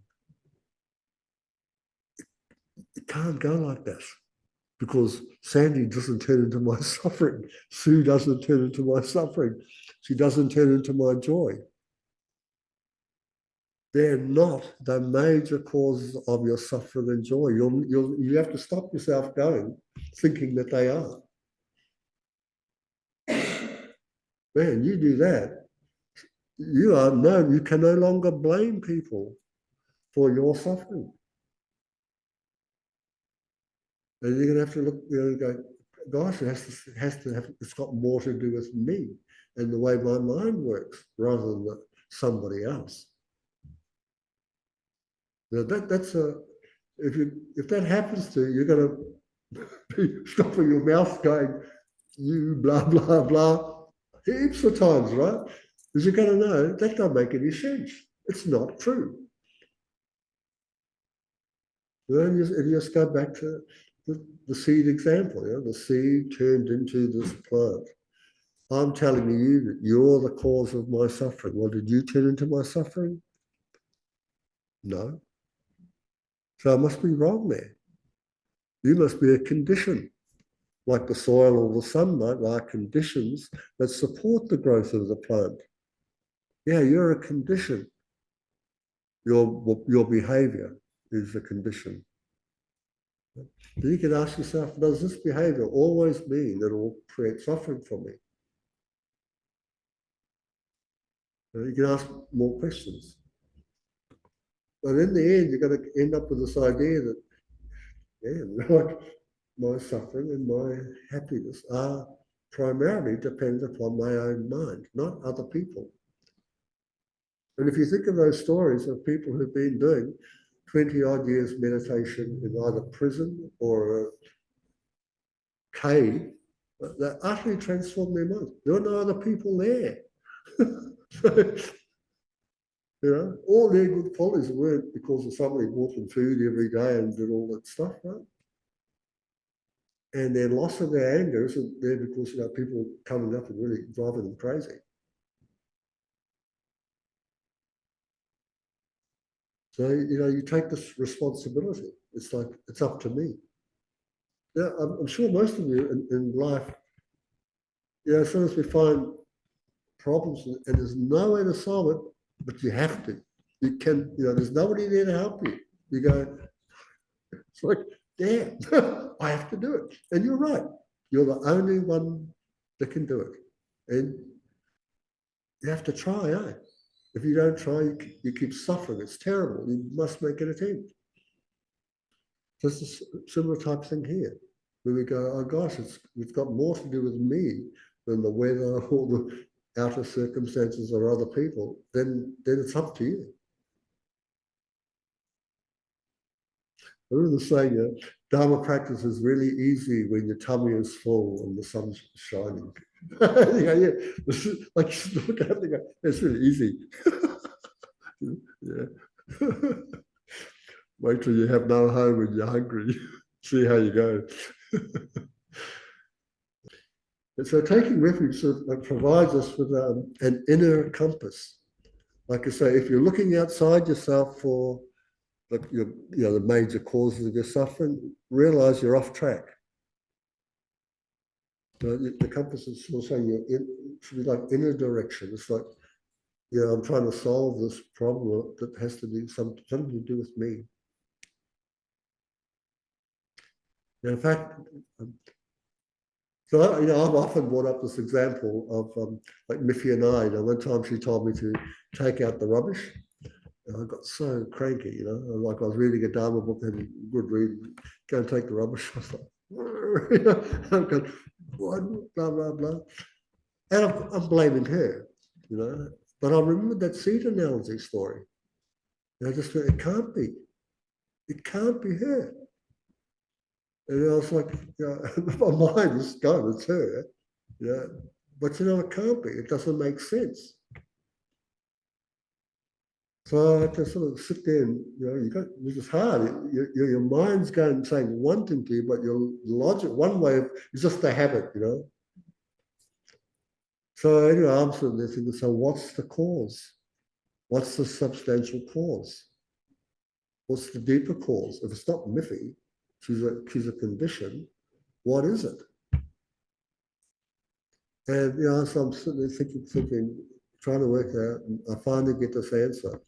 It can't go like this because Sandy doesn't turn into my suffering. Sue doesn't turn into my suffering. She doesn't turn into my joy. They're not the major causes of your suffering and joy. You have to stop yourself going, thinking that they are. Man, you do that, you can no longer blame people for your suffering. And you're going to have to look, and go, gosh, it's got more to do with me and the way my mind works rather than somebody else. Now if that happens to you, you're going to be stopping your mouth going, you blah, blah, blah, heaps of times, right? Because you're going to know that don't make any sense. It's not true. And you just go back to the seed example. The seed turned into this plant. I'm telling you that you're the cause of my suffering. Well, did you turn into my suffering? No. So I must be wrong there. You must be a condition, like the soil or the sunlight are conditions that support the growth of the plant. Yeah, you're a condition. Your behavior is a condition. Then you can ask yourself, does this behavior always mean that it will create suffering for me? You can ask more questions. But in the end, you're going to end up with this idea that, yeah, my suffering and my happiness are primarily dependent upon my own mind, not other people. And if you think of those stories of people who've been doing 20 odd years meditation in either prison or a cave, they utterly transformed their minds. There were no other people there. So, all their good qualities weren't because of somebody bought them food every day and did all that stuff, right? And their loss of their anger isn't there because people coming up and really driving them crazy. So you take this responsibility. It's like it's up to me. Yeah, I'm sure most of you in life, as soon as we find problems and there's no way to solve it, but you have to. You can, there's nobody there to help you. You go, it's like, damn, I have to do it. And you're right. You're the only one that can do it. And you have to try, eh? If you don't try, you keep suffering. It's terrible. You must make an attempt. Just a similar type thing here, where we go, oh gosh, it's got more to do with me than the weather or the outer circumstances or other people. Then it's up to you. I remember saying, Dharma practice is really easy when your tummy is full and the sun's shining. Yeah. Like you look at it and go, it's really easy. Yeah. Wait till you have no home and you're hungry. See how you go. And so taking refuge provides us with an inner compass. Like I say, if you're looking outside yourself for the major causes of your suffering, realize you're off track. The compass is sort of saying it should be like inner direction. It's like, I'm trying to solve this problem that has to do something to do with me. And in fact, so I've often brought up this example of like Miffy and I. One time she told me to take out the rubbish. And I got so cranky, like I was reading a Dharma book and good read, go and take the rubbish. I was like, I'm going, what, blah, blah, blah. And I'm blaming her, But I remembered that seed analogy story. And I just thought, it can't be. It can't be her. And I was like, my mind is gone, it's her. But it can't be. It doesn't make sense. So I had to sort of sit there and, which is hard. Your mind's going saying one thing to you, but your logic, one way is just a habit, So anyway, I'm sitting there thinking, so what's the cause? What's the substantial cause? What's the deeper cause? If it's not Miffy, she's a condition, what is it? And so I'm sitting there thinking, trying to work out, and I finally get this answer.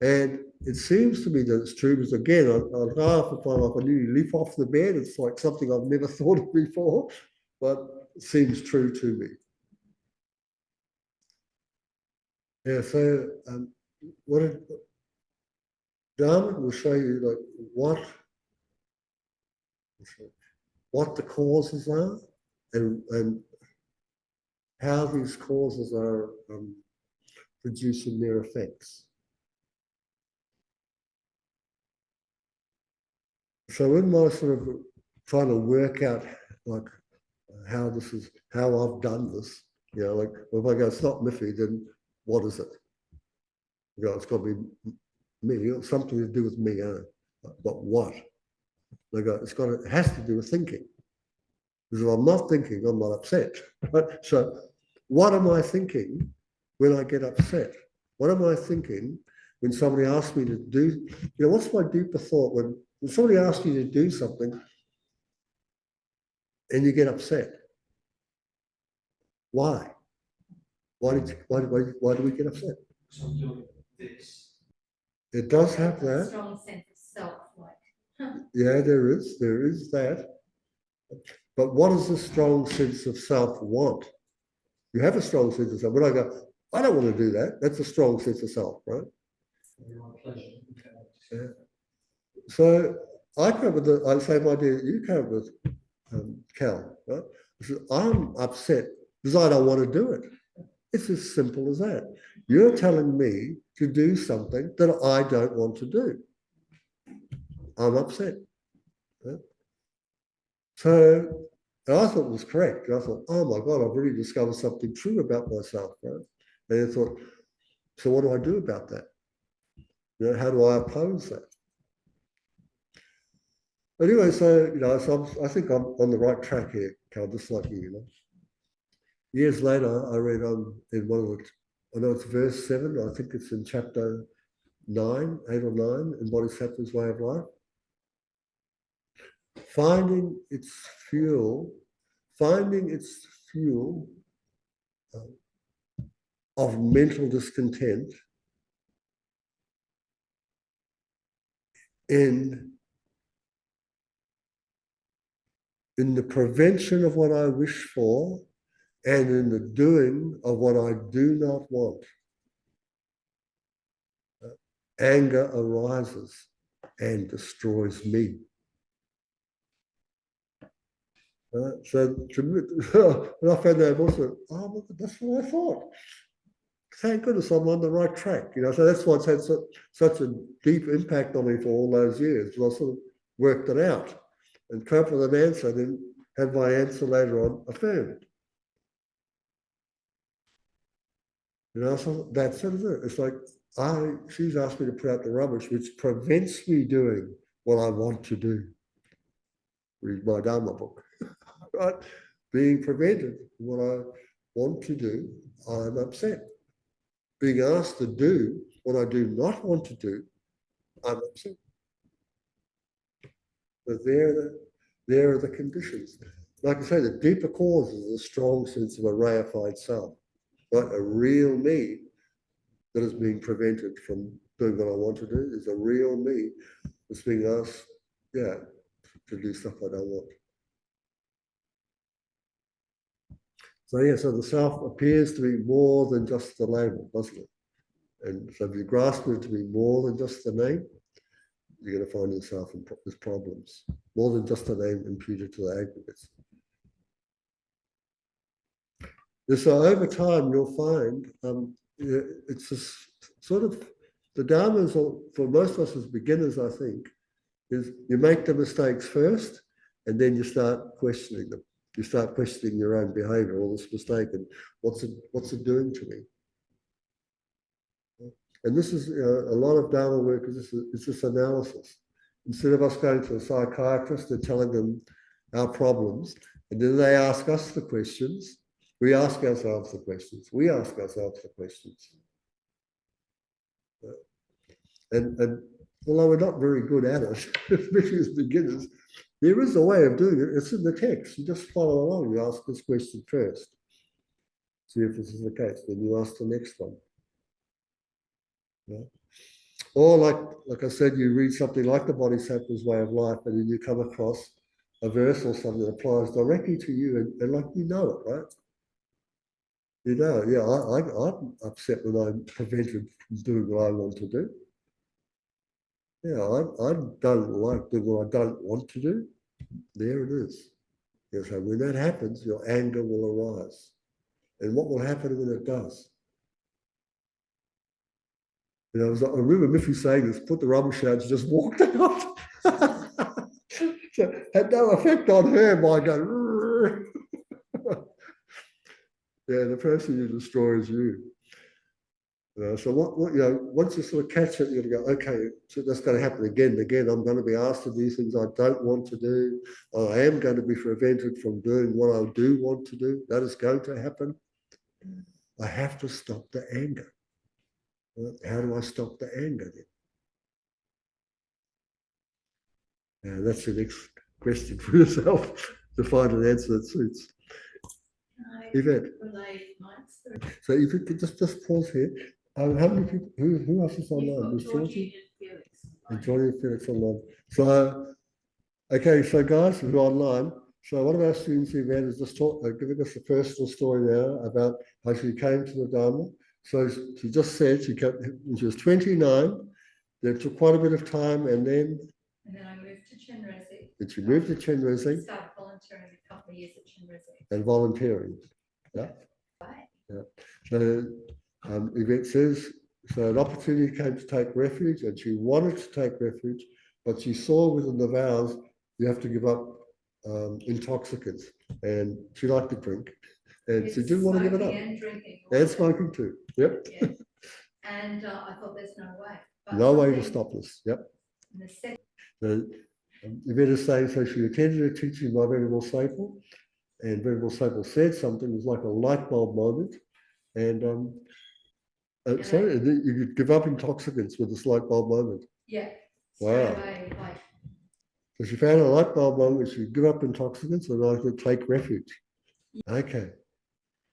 And it seems to me that it's true because again, on half the time I nearly leap off the bed. It's like something I've never thought of before, but it seems true to me. Yeah, so Dharma will show you like what the causes are and how these causes are producing their effects. So in my sort of trying to work out like how I've done this, like if I go, it's not Miffy, then what is it? It's got to be me, something to do with me, but what? It has to do with thinking. Because if I'm not thinking, I'm not upset. Right? So what am I thinking when I get upset? What am I thinking when somebody asks me to do, what's my deeper thought when somebody asks you to do something and you get upset? Why? Why do we get upset? So I'm doing this. It does have that. Strong sense of self, like. Yeah, there is that. But what does a strong sense of self want? You have a strong sense of self. When I go, I don't want to do that. That's a strong sense of self, right? Yeah. So I come up with the same idea that you came up with, Cal, right? I'm upset because I don't want to do it. It's as simple as that. You're telling me to do something that I don't want to do. I'm upset. Right? So and I thought it was correct. And I thought, oh my God, I've really discovered something true about myself. Right? And I thought, so what do I do about that? You know, how do I oppose that? Anyway, so, so I think I'm on the right track here, Cal, just like you. Years later, I read in one of the, I know it's verse 7, I think it's in chapter 9, 8 or 9, in Bodhisattva's Way of Life. Finding its fuel of mental discontent in the prevention of what I wish for and in the doing of what I do not want. Anger arises and destroys me. So when I found that, I also, oh, that's what I thought. Thank goodness I'm on the right track. So that's why it's had such a deep impact on me for all those years. Because I sort of worked it out and come up with an answer, and then had my answer later on affirmed. So that's it. It's like she's asked me to put out the rubbish, which prevents me doing what I want to do. Read my Dharma book. Right? Being prevented from what I want to do, I'm upset. Being asked to do what I do not want to do, I'm upset. But there are the conditions. Like I say, the deeper cause is a strong sense of a reified self, not a real me that is being prevented from doing what I want to do. There's a real me that's being asked, to do stuff I don't want. So the self appears to be more than just the label, doesn't it? And so if you grasp it to be more than just the name, you're going to find yourself with problems. More than just a name imputed to the aggregates. So over time, you'll find it's just sort of, the Dharma is, for most of us as beginners, I think, is you make the mistakes first, and then you start questioning them. You start questioning your own behavior, or this mistake, and what's it doing to me? And this is a lot of Dharma work. It's this analysis. Instead of us going to a psychiatrist and telling them our problems, and then they ask us the questions, we ask ourselves the questions. We ask ourselves the questions. And although we're not very good at it, especially as beginners, there is a way of doing it. It's in the text. You just follow along. You ask this question first. See if this is the case. Then you ask the next one. Yeah. Or like I said, you read something like the Bodhisattva's Way of Life, and then you come across a verse or something that applies directly to you, and like you know it, right? I'm upset when I'm prevented from doing what I want to do. I don't like doing what I don't want to do. There it is. So when that happens, your anger will arise. And what will happen when it does? I remember Miffy saying this, put the rubbish out, she just walked out. So it had no effect on her by going, the person you destroy is you. So once you sort of catch it, you're going to go, okay, so that's going to happen again and again. I'm going to be asked to do things I don't want to do. I am going to be prevented from doing what I do want to do. That is going to happen. I have to stop the anger. How do I stop the anger then? And that's the next question for yourself, to find an answer that suits. Yvette. So if you could just pause here. How many people, who else is online? There's Georgie and Felix online. So, okay, so guys, we're online. So one of our students, Yvette, is just giving us a personal story now about how she came to the Dharma. So she just said she came when she was 29. It took quite a bit of time, and then I moved to Chenrezig. and she moved to Chenrezig Started volunteering a couple of years at Chenrezig. and volunteering. Yeah. Right. Yeah. So Yvette says, so an opportunity came to take refuge, and she wanted to take refuge, but she saw within the vows you have to give up intoxicants, and she liked to drink, and she didn't want to give it up. And drinking. And smoking too. Yep. Yeah. And I thought there's no way. But No way to something- stop this. Yep. and the second, So Yvette is saying, so she attended a teaching by Venerable Sapel, and Venerable Sapel said something, it was like a light bulb moment, and so you could give up intoxicants with this light bulb moment. yeah. Wow. Straight away, like, So she found a light bulb moment, she could give up intoxicants and I could take refuge. Okay.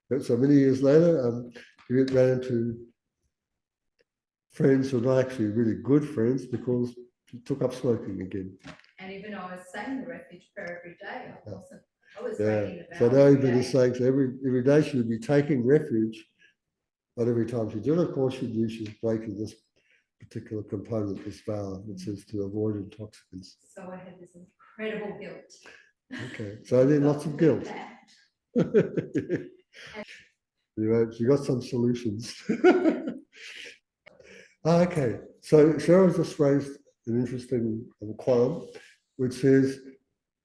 But so many years later, we ran into friends who were actually really good friends because she took up smoking again. and even though I was saying the refuge prayer every day, I wasn't, I was Yeah. taking the So vows now every Yvette day. is saying, so every day she would be taking refuge, but every time she did, of course, she knew she was breaking this particular component, this vow, which is to avoid intoxicants. So I had this incredible guilt. Okay, so then lots of guilt. You got some solutions. Okay, so Cheryl just raised an interesting quorum, which is,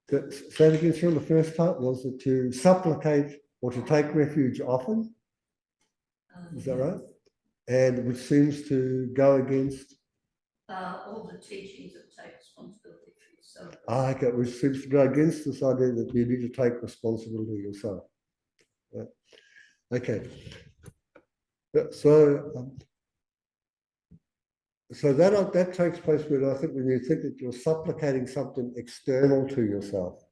that, say it again, Cheryl, the first part was it to supplicate or to take refuge often, is that right? And which seems to go against, All the teachings of take responsibility for yourself. okay, which seems to go against this idea that you need to take responsibility yourself. Right? Okay. Yeah, so that takes place when I think when you think that you're supplicating something external to yourself.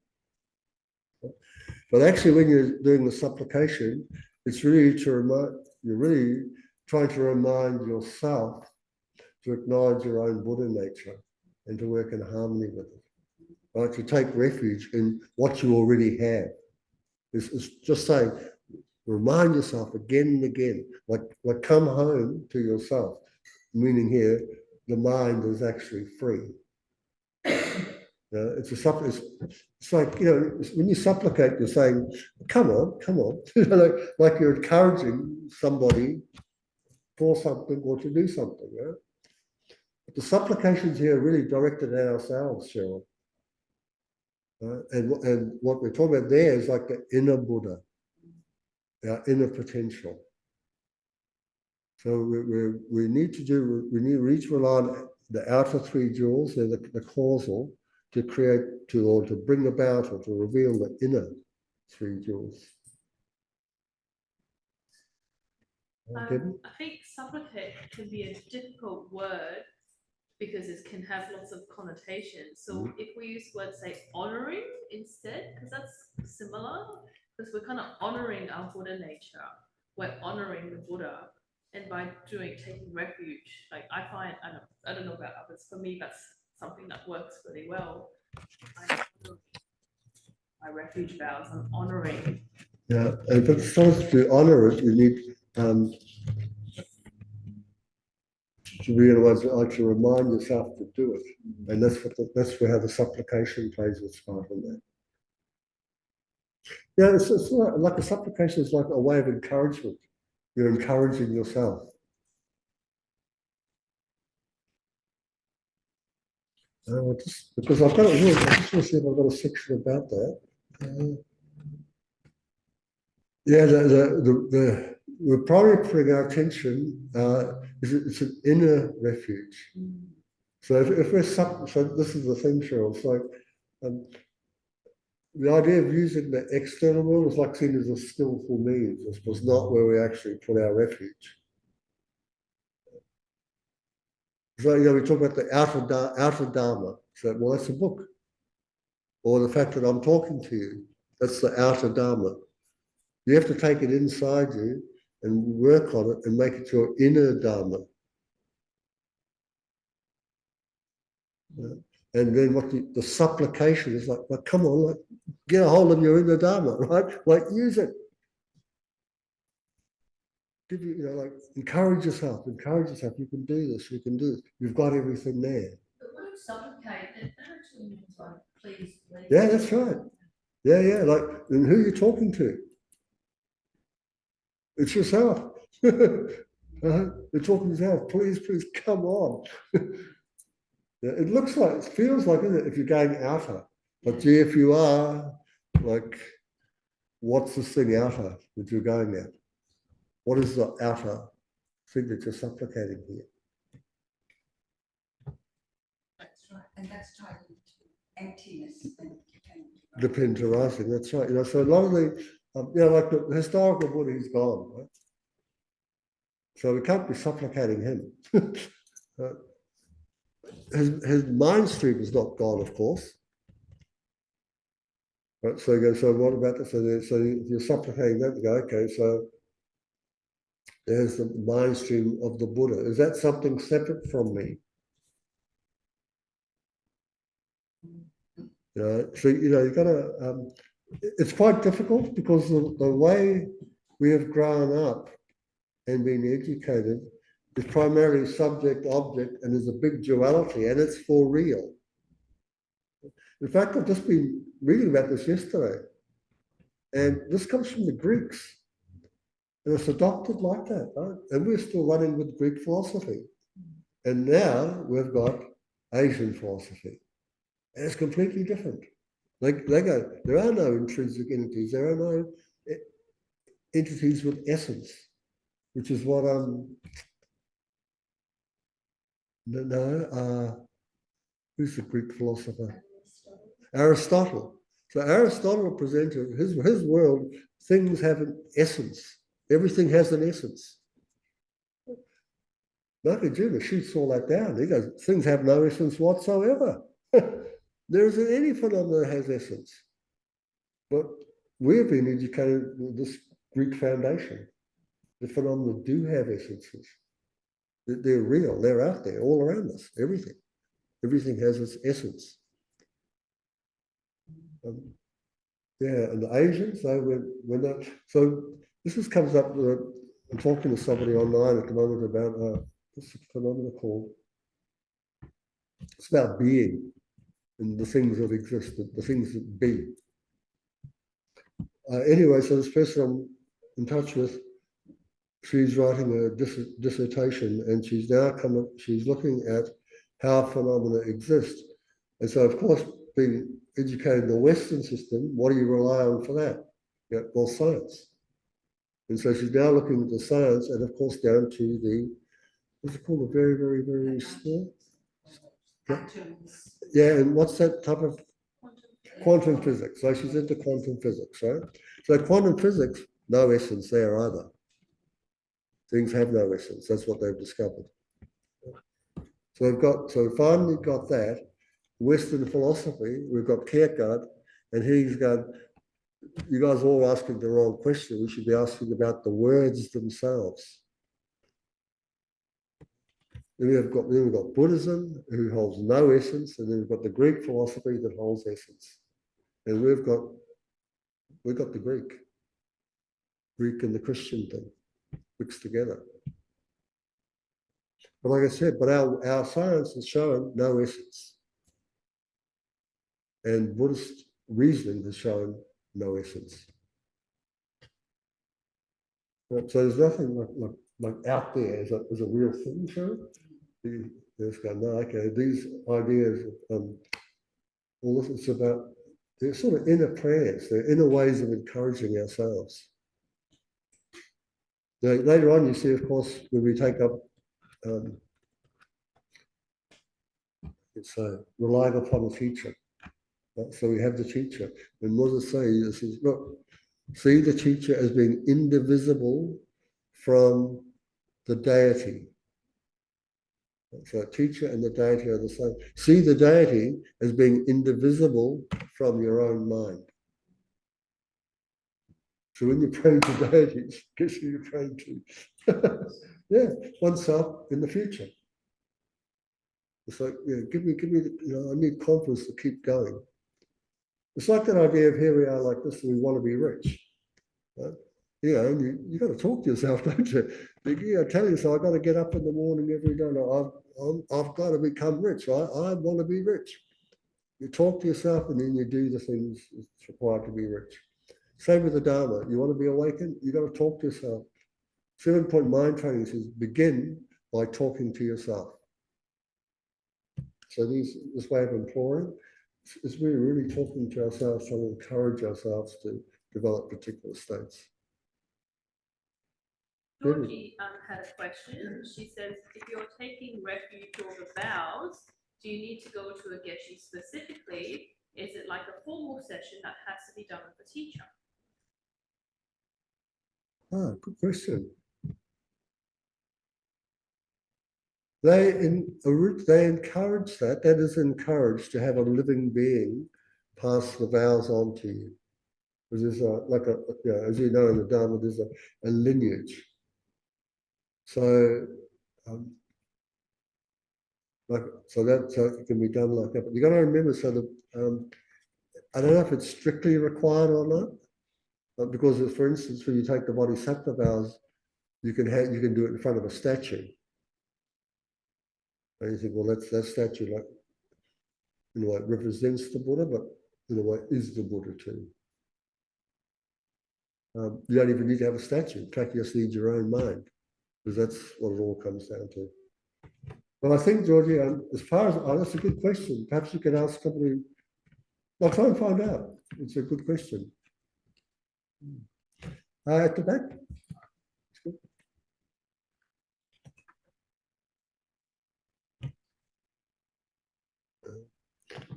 But actually, when you're doing the supplication, it's really to remind, you're really trying to remind yourself to acknowledge your own Buddha nature and to work in harmony with it. Right? To take refuge in what you already have. It's just saying, remind yourself again and again, like come home to yourself. Meaning here, the mind is actually free. It's like, you know, when you supplicate, you're saying, come on, come on. like you're encouraging somebody for something or to do something. Right? But the supplications here are really directed at ourselves, Cheryl. And what we're talking about there is like the inner Buddha, our inner potential. So we need to rely on the outer three jewels, they're the causal, to create or to bring about or to reveal the inner three jewels. I think supplicate can be a difficult word because it can have lots of connotations. So if we use words say honoring instead, because that's similar, because we're kind of honoring our Buddha nature, we're honoring the Buddha. And by taking refuge, like I find, I don't know about others, for me, that's something that works really well. My refuge vows, I'm honoring. Yeah, and but first to honor it, you need to realize to remind yourself to do it. And that's where the supplication plays its part in that. Yeah, it's like a supplication is like a way of encouragement. You're encouraging yourself. Because I've got I just want to see if I've got a section about that. We're probably putting our attention. It's an inner refuge. So if we're so this is the thing, Cheryl. It's like the idea of using the external world is like seen as a skillful means. This was not where we actually put our refuge. So, you know, we talk about the outer Dharma. So, well, that's a book. Or the fact that I'm talking to you, that's the outer Dharma. You have to take it inside you and work on it and make it your inner Dharma. Yeah. And then what the supplication is like, well, come on, like, get a hold of your inner Dharma, right? Like, use it. Give you, like, encourage yourself, you can do this, you can do this. You've got everything there. The word supplicate, that actually means like, please. Yeah, that's right. Yeah, like, and who are you talking to? It's yourself. You're talking to yourself, please, come on. Yeah, it looks like, it feels like, isn't it, if you're going outer. But gee, if you are, like, what's this thing outer that you're going at? What is the outer thing that you're supplicating here? That's right, and that's tied into emptiness and Depends arising, that's right. So a lot of the, like the historical Buddha, he's gone, right? So we can't be supplicating him. His mind stream is not gone, of course. Right, so you go, so what about this? So if you're supplicating that, you go, okay, so there's the mind stream of the Buddha. Is that something separate from me? So you've got to. It's quite difficult because the way we have grown up and been educated is primarily subject-object, and there's a big duality, and it's for real. In fact, I've just been reading about this yesterday, and this comes from the Greeks, and it's adopted like that, right? And we're still running with Greek philosophy, and now we've got Asian philosophy, and it's completely different. They go, there are no intrinsic entities, there are no entities with essence, which is what who's the Greek philosopher? Aristotle. So Aristotle presented his world, things have an essence. Everything has an essence. Nagarjuna shoots all that down. He goes, things have no essence whatsoever. There isn't any phenomenon that has essence. But we've been educated with this Greek foundation. The phenomena do have essences. They're real, they're out there, all around us, everything. Everything has its essence. And the Asians, so this comes up, I'm talking to somebody online at the moment about, what's the phenomena called? It's about being and the things that exist, the things that be. Anyway, so this person I'm in touch with, she's writing a dissertation, and she's looking at how phenomena exist. And so, of course, being educated in the Western system, what do you rely on for that? Well, science. And so she's now looking at the science, and of course down to the, what's it called, a very, very, very small? Yeah, and what's that type of quantum physics? So she's into quantum physics, right? So quantum physics, no essence there either. Things have no essence. That's what they've discovered. So we finally got that. Western philosophy, we've got Kierkegaard, and he's going, you guys are all asking the wrong question. We should be asking about the words themselves. Then we've got Buddhism, who holds no essence, and then we've got the Greek philosophy that holds essence. And we've got the Greek and the Christian thing mixed together. But like I said, our science has shown no essence. And Buddhist reasoning has shown no essence. So there's nothing like out there as a real thing, so you just go, no, okay, these ideas, all this is about, they're sort of inner prayers, they're inner ways of encouraging ourselves. Now, later on, you see, of course, when we take up, it's relying upon a teacher. Right? So we have the teacher. And Moses says, look, see the teacher as being indivisible from the deity. So teacher and the deity are the same. See the deity as being indivisible from your own mind. So when you're praying to deities, guess who you're praying to? Yeah, oneself in the future. It's like, give me, I need confidence to keep going. It's like that idea of here we are like this and we want to be rich. Right? You got to talk to yourself, don't you? Tell yourself, I've got to get up in the morning every day. I've got to become rich. I want to be rich. You talk to yourself and then you do the things that's required to be rich. Same with the Dharma. You want to be awakened, you got to talk to yourself. 7-point mind training says begin by talking to yourself. So this way of imploring is we're really talking to ourselves, trying to encourage ourselves to develop particular states. Georgie had a question. She says, if you're taking refuge or the vows, do you need to go to a geshe specifically? Is it like a formal session that has to be done with a teacher? Good question. They encourage that. That is encouraged to have a living being pass the vows on to you. There's as you know in the Dharma, there's a lineage. So, so it can be done like that. But you got to remember, so I don't know if it's strictly required or not, because for instance, when you take the Bodhisattva vows, you can do it in front of a statue. And you think, well, that statue like, represents the Buddha, but in a way is the Buddha too. You don't even need to have a statue. In fact, you just need your own mind, because that's what it all comes down to. But I think, Georgie, as far as that's a good question. Perhaps you can ask somebody. I'll try and find out. It's a good question. At the back.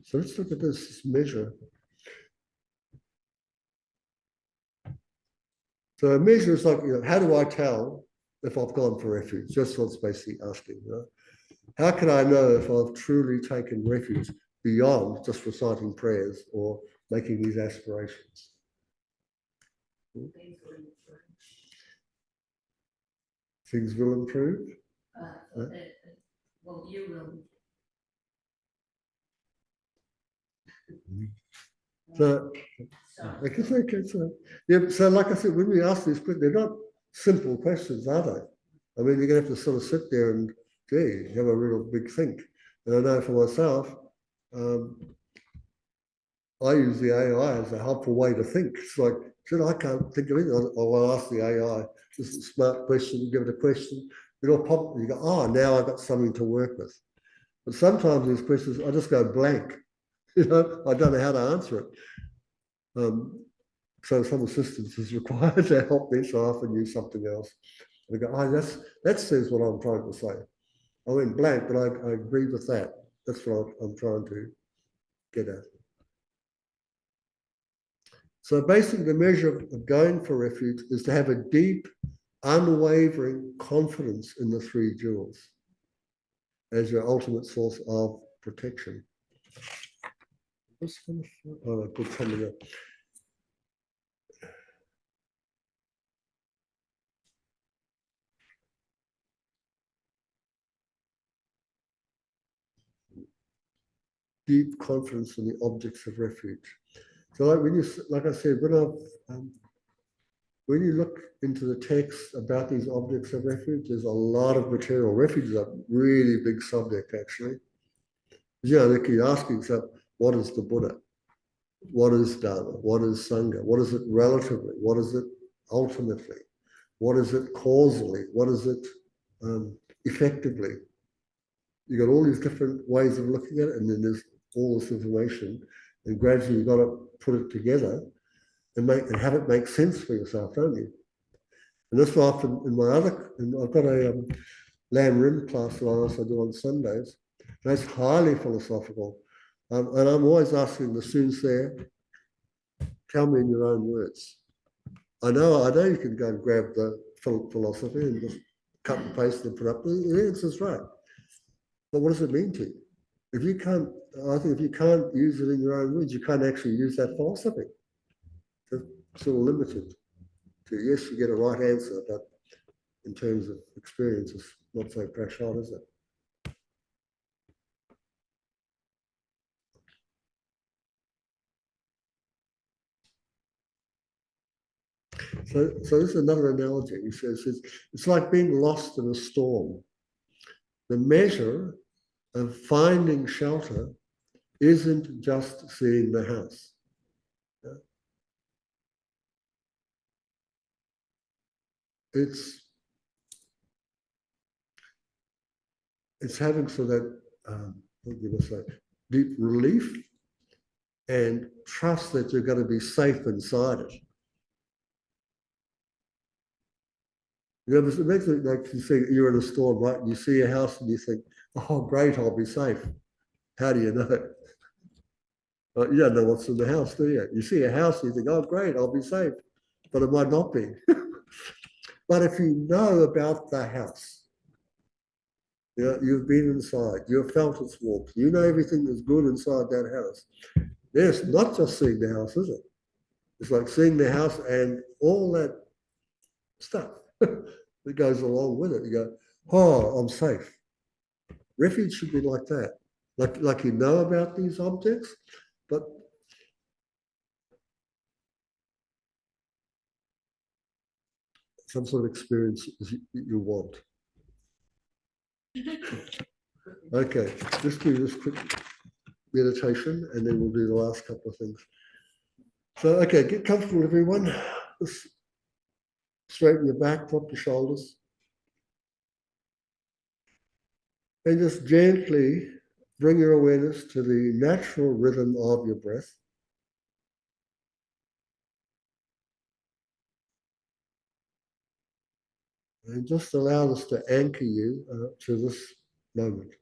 So let's look at this measure. So a measure is like, how do I tell if I've gone for refuge? That's what it's basically asking. How can I know if I've truly taken refuge beyond just reciting prayers or making these aspirations? Things will improve. Well, you will. So, so like I said, when we ask these questions, they're not simple questions, are they? I mean, you're going to have to sort of sit there and, have a real big think. And I know for myself, I use the AI as a helpful way to think. It's like, I can't think of anything. I'll ask the AI, this is a smart question, give it a question. It'll pop, you go, oh, now I've got something to work with. But sometimes these questions, I just go blank. I don't know how to answer it. So some assistance is required to help me, so I often use something else. And I go, that says what I'm trying to say. I went blank, but I agree with that. That's what I'm trying to get at. So basically the measure of going for refuge is to have a deep, unwavering confidence in the three jewels as your ultimate source of protection. Good coming up. Deep confidence in the objects of refuge. So like I said, when you look into the text about these objects of refuge, there's a lot of material. Refuge is a really big subject, actually. They keep asking yourself, what is the Buddha? What is Dharma? What is Sangha? What is it relatively? What is it ultimately? What is it causally? What is it effectively? You've got all these different ways of looking at it, and then there's all this information, and gradually you've got to put it together and have it make sense for yourself, don't you? And that's why often I've got a Lam Rim class that I also do on Sundays, and it's highly philosophical. And I'm always asking the students there, tell me in your own words. I know you can go and grab the philosophy and just cut and paste and put up. The answer's right. But what does it mean to you? I think if you can't use it in your own words, you can't actually use that philosophy. It's sort of limited to, yes, you get a right answer, but in terms of experience, it's not so crash hot, is it? So this is another analogy. He says it's like being lost in a storm. The measure of finding shelter isn't just seeing the house. It's having so that what you must say, deep relief and trust that you're going to be safe inside it. You know, it makes it like you see you're in a storm, right? And you see a house and you think, "Oh, great, I'll be safe." How do you know? You don't know what's in the house, do you? You see a house and you think, "Oh, great, I'll be safe," but it might not be. But if you know about the house, you've been inside, you've felt its warmth, you know everything that's good inside that house. Yes, not just seeing the house, is it? It's like seeing the house and all that stuff that goes along with it. You go, "Oh, I'm safe." Refuge should be like that. Like you know about these objects, but some sort of experience you want. Okay, just do this quick meditation and then we'll do the last couple of things. So, okay, get comfortable, everyone. Just straighten your back, drop your shoulders. And just gently bring your awareness to the natural rhythm of your breath. And just allow this to anchor you to this moment.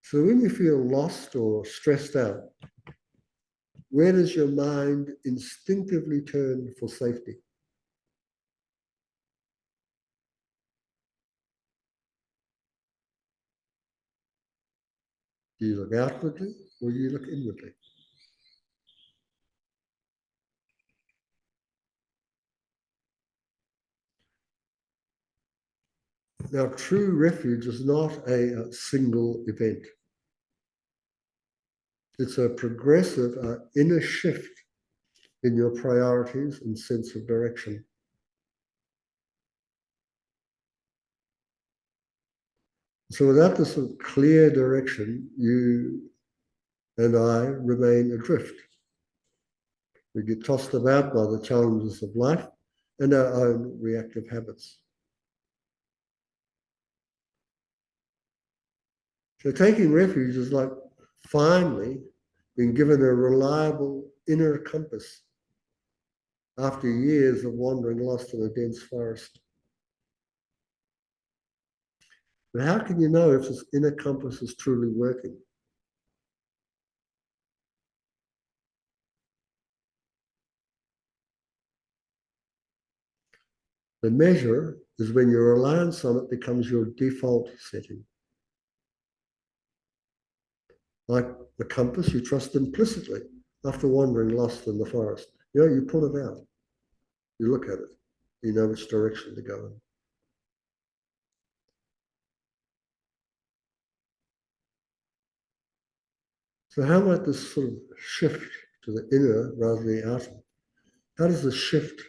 So when you feel lost or stressed out, where does your mind instinctively turn for safety? Do you look outwardly or do you look inwardly? Now, true refuge is not a single event. It's a progressive inner shift in your priorities and sense of direction. So without this sort of clear direction, you and I remain adrift. We get tossed about by the challenges of life and our own reactive habits. So taking refuge is like finally being given a reliable inner compass after years of wandering lost in a dense forest. But how can you know if this inner compass is truly working? The measure is when your reliance on it becomes your default setting. Like the compass, you trust implicitly after wandering lost in the forest. You pull it out. You look at it. You know which direction to go in. So how might this sort of shift to the inner rather than the outer? How does this shift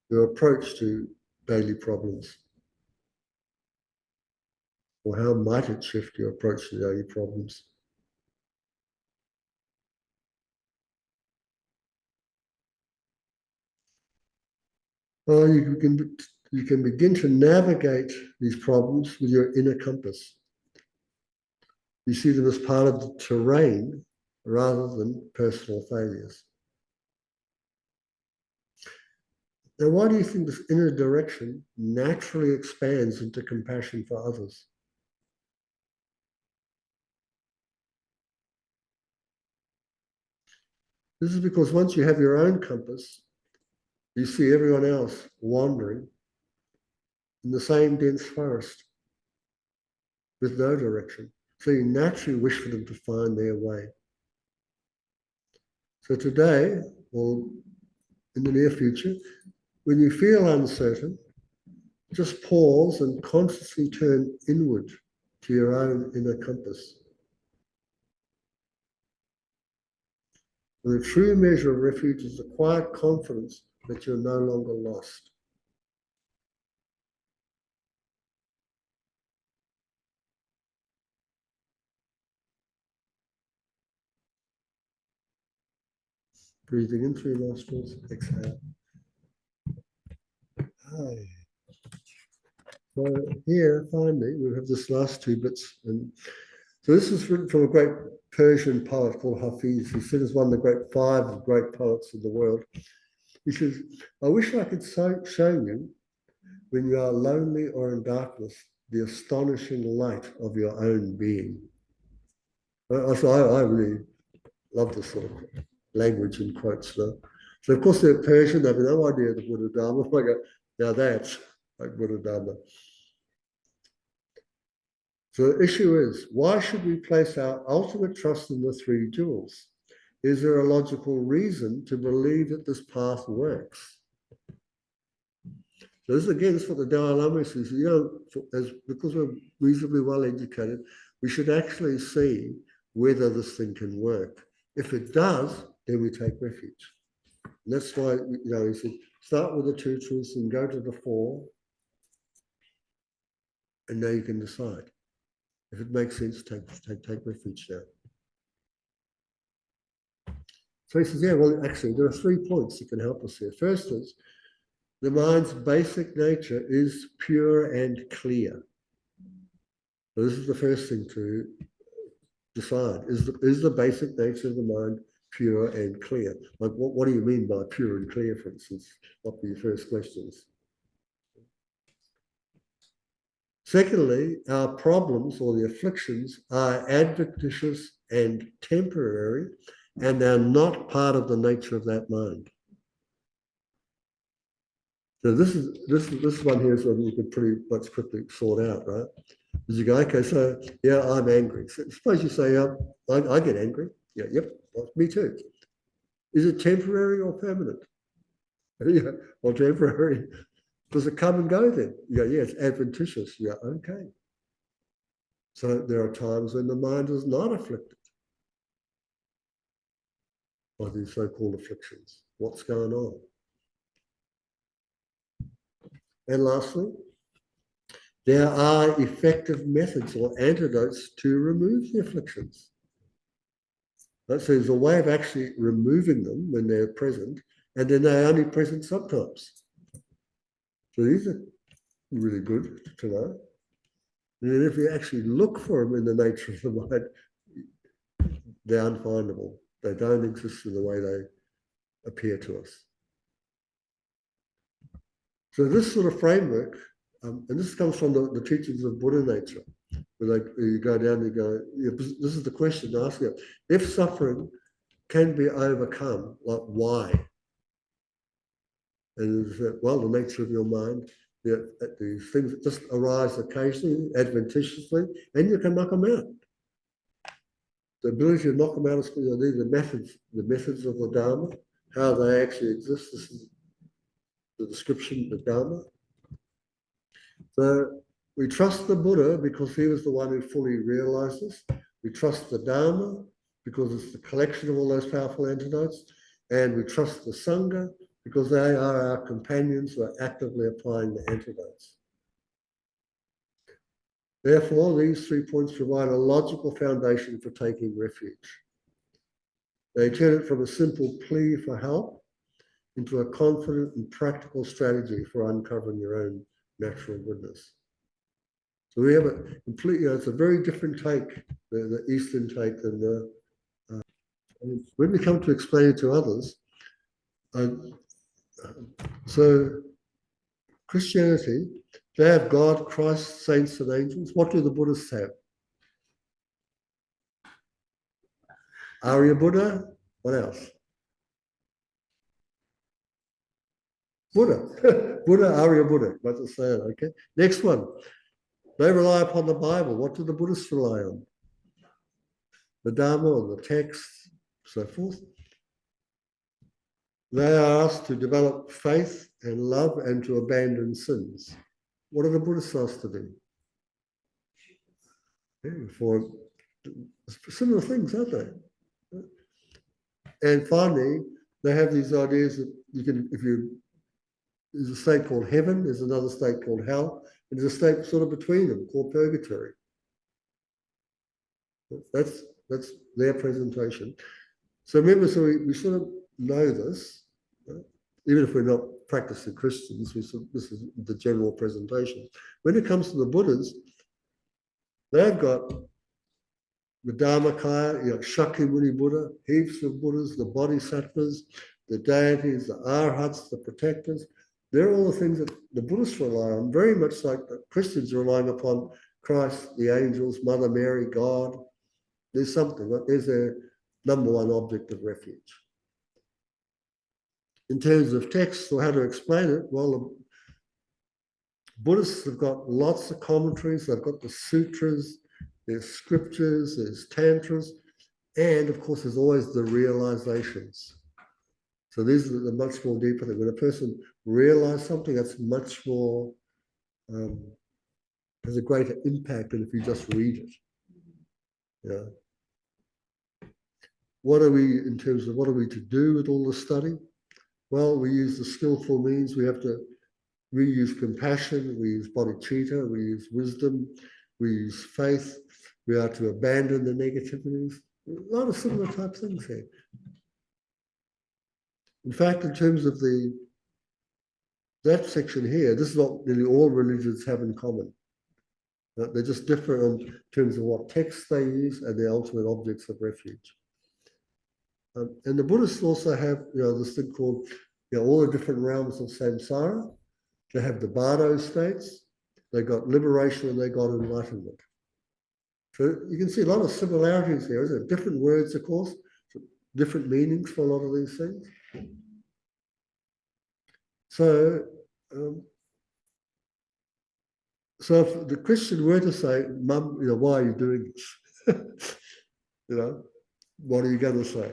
your approach to daily problems? Or how might it shift your approach to daily problems? Well, you can begin to navigate these problems with your inner compass. You see them as part of the terrain rather than personal failures. Now, why do you think this inner direction naturally expands into compassion for others? This is because once you have your own compass, you see everyone else wandering in the same dense forest with no direction. So you naturally wish for them to find their way. So today, or in the near future, when you feel uncertain, just pause and consciously turn inward to your own inner compass. And the true measure of refuge is the quiet confidence that you're no longer lost. Breathing in through your nostrils, exhale. Hi. So here, finally, we have this last two bits. And so this is written from a great Persian poet called Hafiz. He's seen as one of the great five great poets of the world. He says, I wish I could show you, when you are lonely or in darkness, the astonishing light of your own being. So I really love this sort of language and quotes. So of course they're Persian, they have no idea of the Buddha Dharma. I go, now that's like Buddha Dharma. So the issue is, why should we place our ultimate trust in the three jewels? Is there a logical reason to believe that this path works? So this again is what the Dalai Lama says, because we're reasonably well educated, we should actually see whether this thing can work. If it does, then we take refuge. And that's why, he said, start with the two truths and go to the four, and now you can decide. If it makes sense, take refuge there. So he says, yeah, well, actually, there are 3 points that can help us here. First is, the mind's basic nature is pure and clear. So this is the first thing to decide. Is the basic nature of the mind pure and clear? Like, what do you mean by pure and clear, for instance? What were your first questions? Secondly, our problems or the afflictions are adventitious and temporary, and they're not part of the nature of that mind. So this one here is one you can pretty much quickly sort out, right? As you go, okay, so yeah, I'm angry. So suppose you say, I get angry. Yeah, yep, well, me too. Is it temporary or permanent? Yeah, well, temporary. Does it come and go then? Yeah, it's adventitious. Yeah, okay. So there are times when the mind is not afflicted by these so-called afflictions. What's going on? And lastly, there are effective methods or antidotes to remove the afflictions. So there's a way of actually removing them when they're present, and then they're only present sometimes. So these are really good to know. And then if you actually look for them in the nature of the mind, they're unfindable. They don't exist in the way they appear to us. So this sort of framework, and this comes from the teachings of Buddha nature, where you go down and you go, this is the question to ask you. If suffering can be overcome, like why? And well, the nature of your mind, these things that just arise occasionally, adventitiously, and you can knock them out. The ability to knock them out is the methods of the Dharma, how they actually exist. This is the description of the Dharma. So we trust the Buddha because he was the one who fully realized this. We trust the Dharma because it's the collection of all those powerful antidotes. And we trust the Sangha because they are our companions who are actively applying the antidotes. Therefore, these 3 points provide a logical foundation for taking refuge. They turn it from a simple plea for help into a confident and practical strategy for uncovering your own natural goodness. So we have a complete, it's a very different take, the Eastern take than the. When we come to explain it to others, so Christianity, they have God, Christ, saints, and angels. What do the Buddhists have? Arya Buddha. What else? Buddha. Buddha, Arya Buddha. What to say? Okay. Next one. They rely upon the Bible. What do the Buddhists rely on? The Dharma or the text, so forth. They are asked to develop faith and love and to abandon sins. What are the Buddhists asked to do? Yeah, for similar things, aren't they? And finally, they have these ideas that you can, there's a state called heaven, there's another state called hell, and there's a state sort of between them called purgatory. That's their presentation. So remember, so we sort of know this, right? Even if we're not practicing Christians, this is the general presentation. When it comes to the Buddhas, they've got the Dharmakaya, Shakyamuni Buddha, heaps of Buddhas, the Bodhisattvas, the deities, the Arhats, the protectors. They're all the things that the Buddhists rely on, very much like the Christians are relying upon Christ, the angels, Mother Mary, God. There's something, right? There's their number one object of refuge. In terms of text or how to explain it, well, the Buddhists have got lots of commentaries. They've got the sutras, there's scriptures, there's tantras, and of course, there's always the realizations. So these are the much more deeper thing. When a person realizes something, that's much more, has a greater impact than if you just read it. Yeah. What are we, in terms of what are we to do with all the study? Well, we use the skillful means. We use compassion, we use bodhicitta, we use wisdom, we use faith. We are to abandon the negativities. A lot of similar type things here. In fact, in terms of that section here, this is what nearly all religions have in common. They're just different in terms of what texts they use and the ultimate objects of refuge. And the Buddhists also have, this thing called, all the different realms of samsara. They have the bardo states, they got liberation, and they got enlightenment. So you can see a lot of similarities there, isn't it? Different words, of course, different meanings for a lot of these things. So, so if the Christian were to say, Mum, why are you doing this? What are you going to say?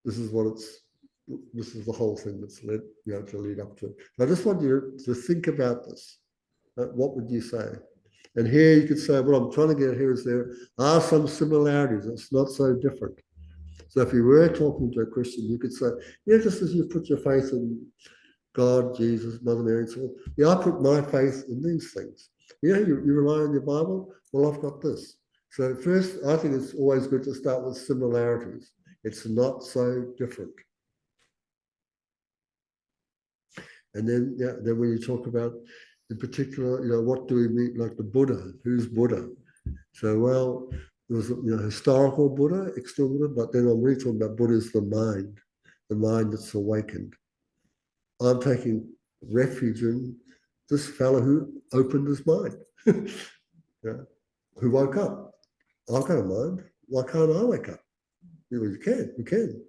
This is the whole thing that's led, to lead up to it. I just want you to think about this. What would you say? And here you could say, what I'm trying to get here is there are some similarities. It's not so different. So if you were talking to a Christian, you could say, just as you put your faith in God, Jesus, Mother Mary, and so on, I put my faith in these things. You rely on your Bible? Well, I've got this. So first, I think it's always good to start with similarities. It's not so different. And then, then when you talk about, in particular, what do we mean, like the Buddha? Who's Buddha? So, well, there was historical Buddha, external Buddha, but then I'm really talking about Buddha is the mind that's awakened. I'm taking refuge in this fellow who opened his mind, who woke up. I've got a mind. Why can't I wake up? You can.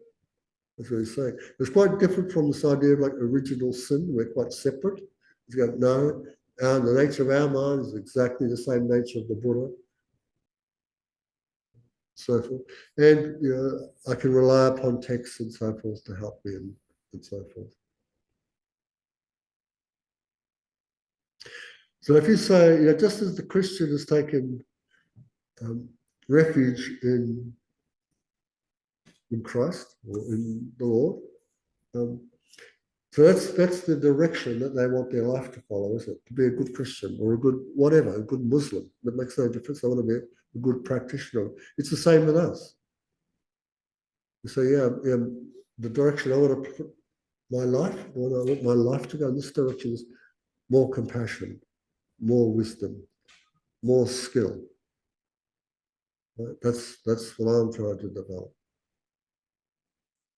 That's what he's saying. It's quite different from this idea of like original sin. We're quite separate. He's going, no, the nature of our mind is exactly the same nature of the Buddha. So forth. And I can rely upon texts and so forth to help me and so forth. So if you say, just as the Christian has taken refuge in Christ or in the Lord, so that's the direction that they want their life to follow, isn't it? To be a good Christian or a good whatever, a good Muslim. That makes no difference. I want to be a good practitioner. It's the same with us. You say, the direction I want to put my life, I want my life to go in this direction is more compassion, more wisdom, more skill. Right? That's what I'm trying to develop.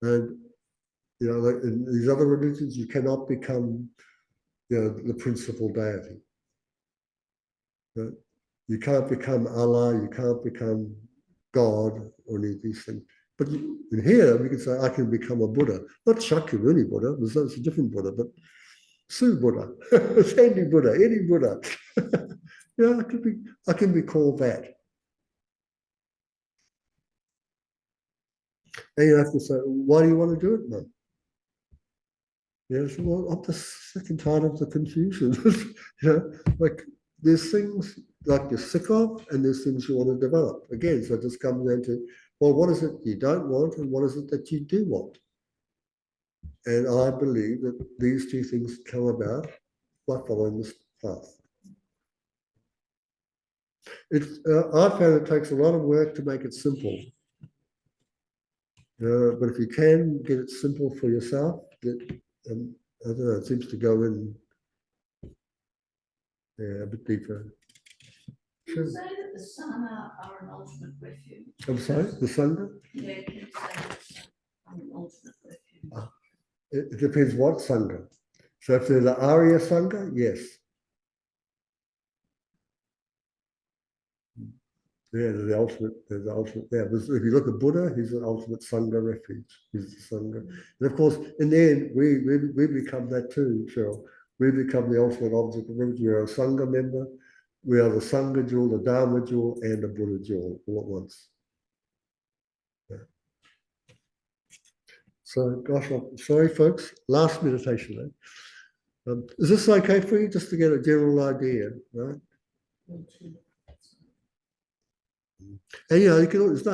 And like in these other religions, you cannot become, the principal deity. Right? You can't become Allah. You can't become God or any of these things. But in here, we can say, I can become a Buddha, not Shakyamuni Buddha. There's a different Buddha, but Su Buddha, Sandy Buddha, any Buddha. I can be called that. And you have to say, why do you want to do it, Mum? So, well, I'm just sick and tired of the confusion. Like there's things like you're sick of, and there's things you want to develop. Again, so it just comes down to Well, what is it you don't want and what is it that you do want? And I believe that these two things come about by following this path. I found it takes a lot of work to make it simple. But if you can get it simple for yourself, that I don't know, it seems to go in a bit deeper. Can you say that the Sangha are an ultimate refuge? I'm sorry, the Sangha? Yeah, can you say that the Sangha are an ultimate refuge? It depends what Sangha. So if they're the Arya Sangha, yes. Yeah, they're the ultimate, yeah. If you look at Buddha, he's the ultimate Sangha refuge. He's the Sangha. And of course, in the end, we become that too, Cheryl. We become the ultimate object of refuge. We are a Sangha member. We are the Sangha jewel, the Dharma jewel, and the Buddha jewel all at once. Yeah. So, gosh, I'm sorry, folks. Last meditation, eh? Is this okay for you, just to get a general idea, right? And you can, there's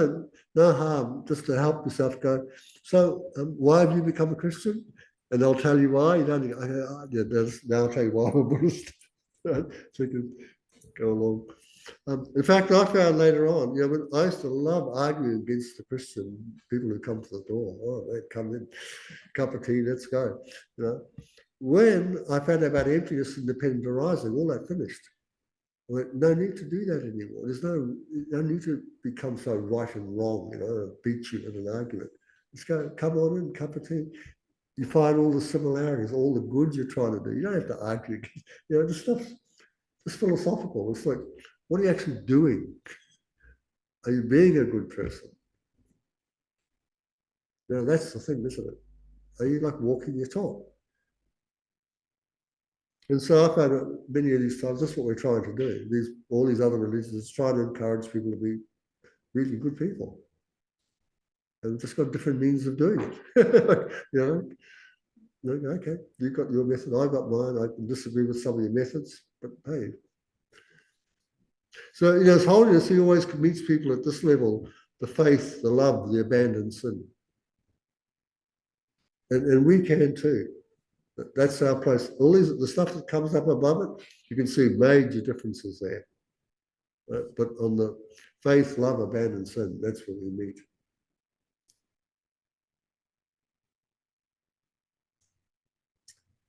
no harm just to help yourself go. So, why have you become a Christian? And they'll tell you why. You don't. Now I'll tell you why I'm a Buddhist. So you can go along. In fact, I found later on, when I used to love arguing against the Christian people who come to the door. Oh, they come in, cup of tea, let's go. When I found out about emptiness, independent arising, all that finished. No need to do that anymore. There's no need to become so right and wrong, beat you in an argument. Let's go, come on in, cup of tea. You find all the similarities, all the good you're trying to do. You don't have to argue. The stuff's just philosophical. It's like, what are you actually doing? Are you being a good person? That's the thing, isn't it? Are you like walking your talk? And so I found many of these times, that's what we're trying to do. All these other religions trying to encourage people to be really good people. And we've just got different means of doing it. Okay, you've got your method, I've got mine. I can disagree with some of your methods, but hey. So, as holiness, he always meets people at this level, the faith, the love, the abandoned sin. And we can too. That's our place. All the stuff that comes up above it, you can see major differences there. But on the faith, love, abandon, sin, that's where we meet.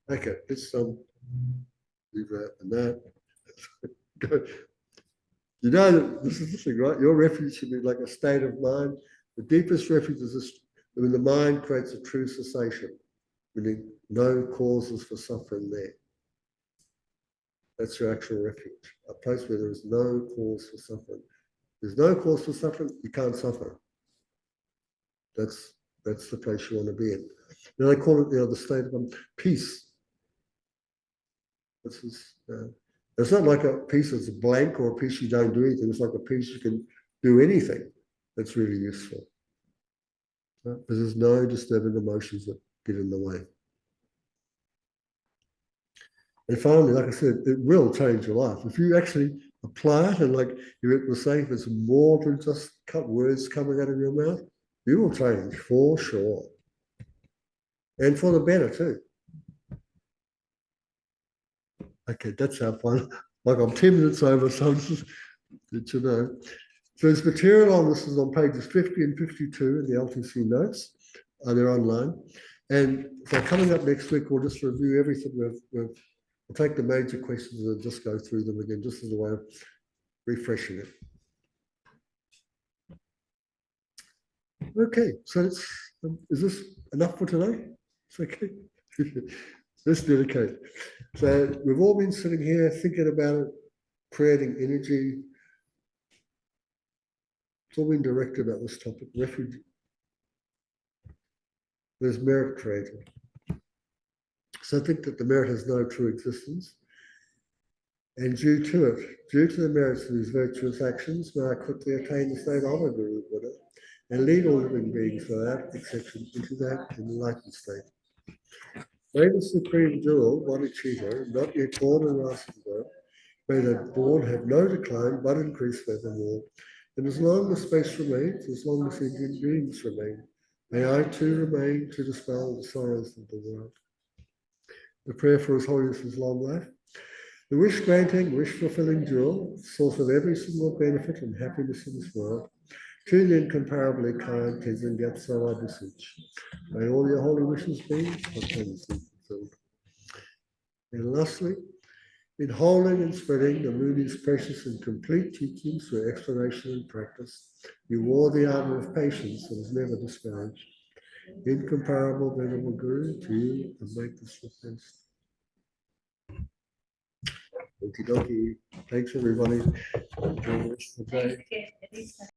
Okay, let's leave that and that. This is the thing, right? Your refuge should be like a state of mind. The deepest refuge is when the mind creates a true cessation, meaning no causes for suffering there. That's your actual refuge, a place where there is no cause for suffering. There's no cause for suffering, you can't suffer. That's the place you want to be in. Now they call it the state of peace. This is, it's not like a peace that's blank or a peace you don't do anything. It's like a peace you can do anything that's really useful. Right? Because there's no disturbing emotions that get in the way. And finally, like I said, it will change your life. If you actually apply it, and like you were saying, if it's more than just words coming out of your mouth, you will change for sure. And for the better too. Okay, that's our fun. Like I'm 10 minutes over, so I'm just, So there's material on this is on pages 50 and 52 in the LTC notes. They're online. And so coming up next week, we'll just review everything we'll take the major questions and just go through them again, just as a way of refreshing it. Okay, so is this enough for today? It's okay. Let's dedicate. So we've all been sitting here thinking about it, creating energy. It's all been directed about this topic, refuge. There's merit created. So think that the merit has no true existence. And due to the merits of these virtuous actions, may I quickly attain the state of a Guru Buddha and lead all living beings without exception into that enlightened state. May the supreme jewel, bodhicitta, not yet born and rising above, may that born have no decline but increase furthermore. And as long as space remains, as long as sentient beings remain, may I too remain to dispel the sorrows of the world. The prayer for His Holiness's long life. The wish-granting, wish-fulfilling jewel, source of every single benefit and happiness in this world, truly incomparably kind, Tenzin Gyatso I beseech. May all your holy wishes be spontaneously fulfilled. And lastly, in holding and spreading the Muni's precious and complete teachings through explanation and practice, you wore the armor of patience that is never disparaged. Incomparable Venerable Guru, to you and make this request. Okie dokie. Thanks everybody. Enjoy the rest of the day. Thanks again.